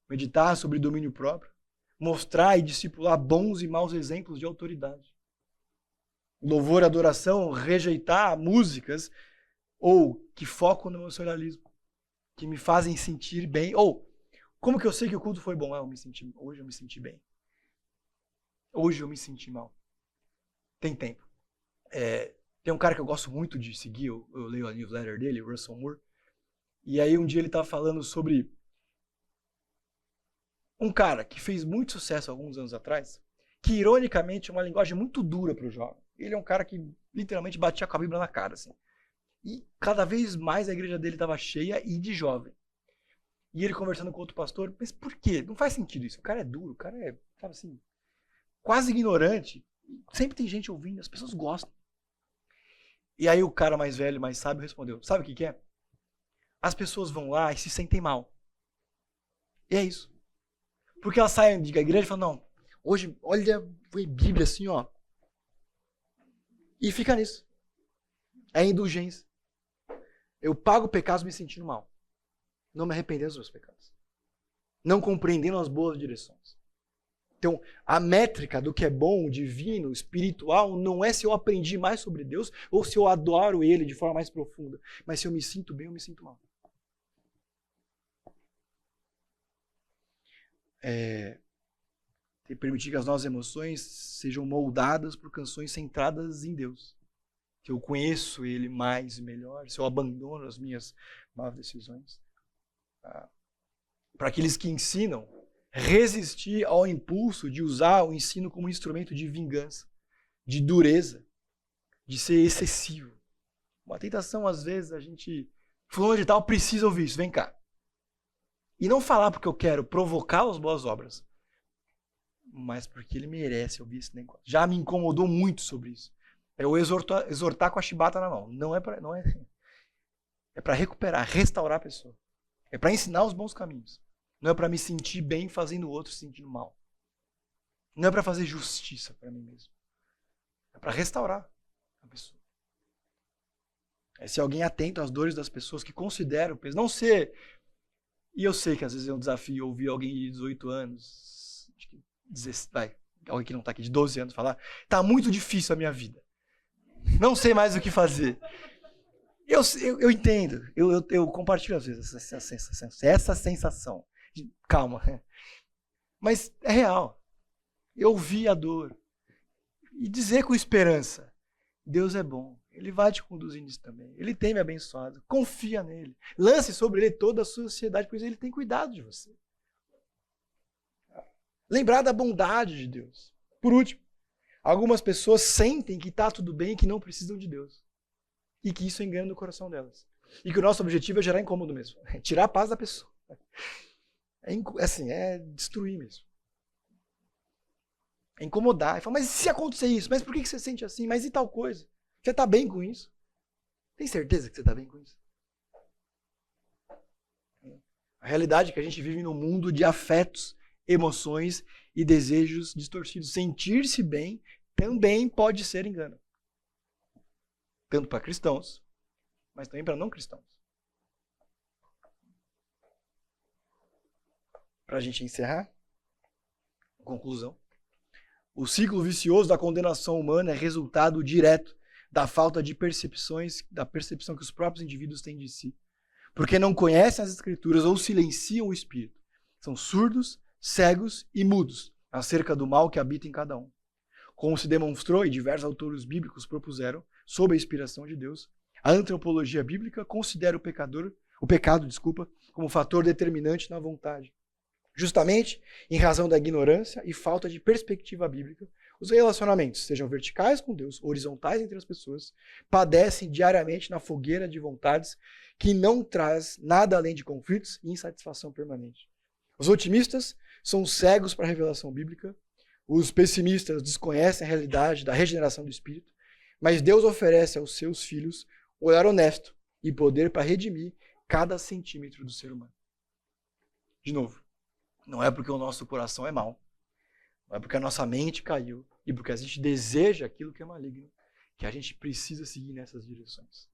Meditar sobre domínio próprio. Mostrar e discipular bons e maus exemplos de autoridade. Louvor e adoração, rejeitar músicas ou que focam no emocionalismo. Que me fazem sentir bem. Ou, como que eu sei que o culto foi bom? Hoje eu me senti bem. Hoje eu me senti mal. Tem tempo. Tem um cara que eu gosto muito de seguir, eu leio a newsletter dele, o Russell Moore. E aí um dia ele estava falando sobre um cara que fez muito sucesso alguns anos atrás, que ironicamente é uma linguagem muito dura para o jovem. Ele é um cara que literalmente batia com a Bíblia na cara, assim. E cada vez mais a igreja dele estava cheia e de jovem. E ele conversando com outro pastor, mas por quê? Não faz sentido isso. O cara é duro, o cara é, sabe assim, quase ignorante. Sempre tem gente ouvindo, as pessoas gostam. E aí o cara mais velho, mais sábio respondeu, sabe o que é? As pessoas vão lá e se sentem mal. E é isso. Porque elas saem da igreja e falam, não, hoje, olha, foi Bíblia assim, ó. E fica nisso. É indulgência. Eu pago pecados me sentindo mal. Não me arrependendo dos meus pecados. Não compreendendo as boas direções. Então, a métrica do que é bom, divino, espiritual, não é se eu aprendi mais sobre Deus ou se eu adoro Ele de forma mais profunda. Mas se eu me sinto bem, eu me sinto mal. Permitir que as nossas emoções sejam moldadas por canções centradas em Deus. Se eu conheço Ele mais e melhor, se eu abandono as minhas más decisões. Para aqueles que ensinam, resistir ao impulso de usar o ensino como instrumento de vingança, de dureza, de ser excessivo. Uma tentação, às vezes, a gente... Fulano de tal precisa ouvir isso, vem cá. E não falar porque eu quero provocar as boas obras, mas porque ele merece ouvir esse negócio. Já me incomodou muito sobre isso. É eu exortar com a chibata na mão. Não é para recuperar, restaurar a pessoa. É para ensinar os bons caminhos. Não é para me sentir bem fazendo o outro se sentindo mal. Não é para fazer justiça para mim mesmo. É para restaurar a pessoa. É ser alguém atento às dores das pessoas que consideram, não ser... E eu sei que às vezes é um desafio ouvir alguém de 18 anos, alguém que não está aqui, de 12 anos, falar, tá muito difícil a minha vida. Não sei mais o que fazer. Eu entendo, eu compartilho às vezes essa sensação. Calma. Mas é real. Eu ouvi a dor. E dizer com esperança, Deus é bom. Ele vai te conduzir nisso também. Ele tem me abençoado. Confia nele. Lance sobre ele toda a sociedade, pois ele tem cuidado de você. Lembrar da bondade de Deus. Por último, algumas pessoas sentem que está tudo bem e que não precisam de Deus. E que isso engana o coração delas. E que o nosso objetivo é gerar incômodo mesmo. É tirar a paz da pessoa. É destruir mesmo. É incomodar. É falar, mas e se acontecer isso? Mas por que você sente assim? Mas e tal coisa? Você está bem com isso? Tem certeza que você está bem com isso? A realidade é que a gente vive num mundo de afetos, emoções e desejos distorcidos. Sentir-se bem também pode ser engano. Tanto para cristãos, mas também para não cristãos. Para a gente encerrar, conclusão. O ciclo vicioso da condenação humana é resultado direto da falta de da percepção que os próprios indivíduos têm de si. Porque não conhecem as Escrituras ou silenciam o Espírito. São surdos, cegos e mudos acerca do mal que habita em cada um. Como se demonstrou e diversos autores bíblicos propuseram, sob a inspiração de Deus, a antropologia bíblica considera o pecado, como fator determinante na vontade. Justamente em razão da ignorância e falta de perspectiva bíblica, os relacionamentos, sejam verticais com Deus, horizontais entre as pessoas, padecem diariamente na fogueira de vontades que não traz nada além de conflitos e insatisfação permanente. Os otimistas são cegos para a revelação bíblica, os pessimistas desconhecem a realidade da regeneração do espírito, mas Deus oferece aos seus filhos olhar honesto e poder para redimir cada centímetro do ser humano. De novo, não é porque o nosso coração é mau, não é porque a nossa mente caiu, e porque a gente deseja aquilo que é maligno, que a gente precisa seguir nessas direções.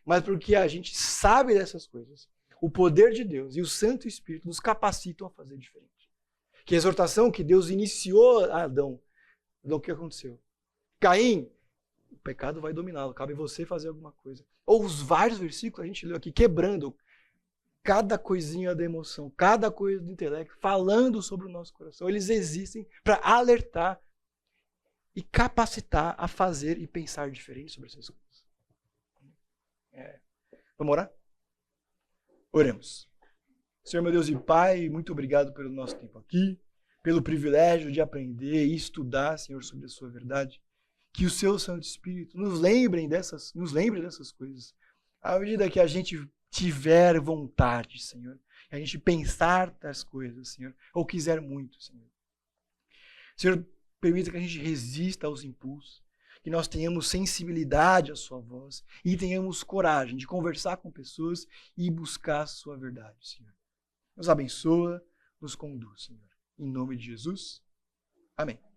Mas porque a gente sabe dessas coisas, o poder de Deus e o Santo Espírito nos capacitam a fazer diferente. Que a exortação que Deus iniciou a Adão, o que aconteceu? Caim, o pecado vai dominá-lo, cabe você fazer alguma coisa. Ou os vários versículos a gente leu aqui, quebrando cada coisinha da emoção, cada coisa do intelecto, falando sobre o nosso coração. Eles existem para alertar e capacitar a fazer e pensar diferente sobre essas coisas. Vamos orar? Oremos. Senhor, meu Deus e Pai, muito obrigado pelo nosso tempo aqui, pelo privilégio de aprender e estudar, Senhor, sobre a sua verdade. Que o seu Santo Espírito nos lembre dessas coisas, à medida que a gente tiver vontade, Senhor, a gente pensar das coisas, Senhor, ou quiser muito, Senhor. Senhor, permita que a gente resista aos impulsos, que nós tenhamos sensibilidade à sua voz e tenhamos coragem de conversar com pessoas e buscar a sua verdade, Senhor. Nos abençoa, nos conduz, Senhor. Em nome de Jesus. Amém.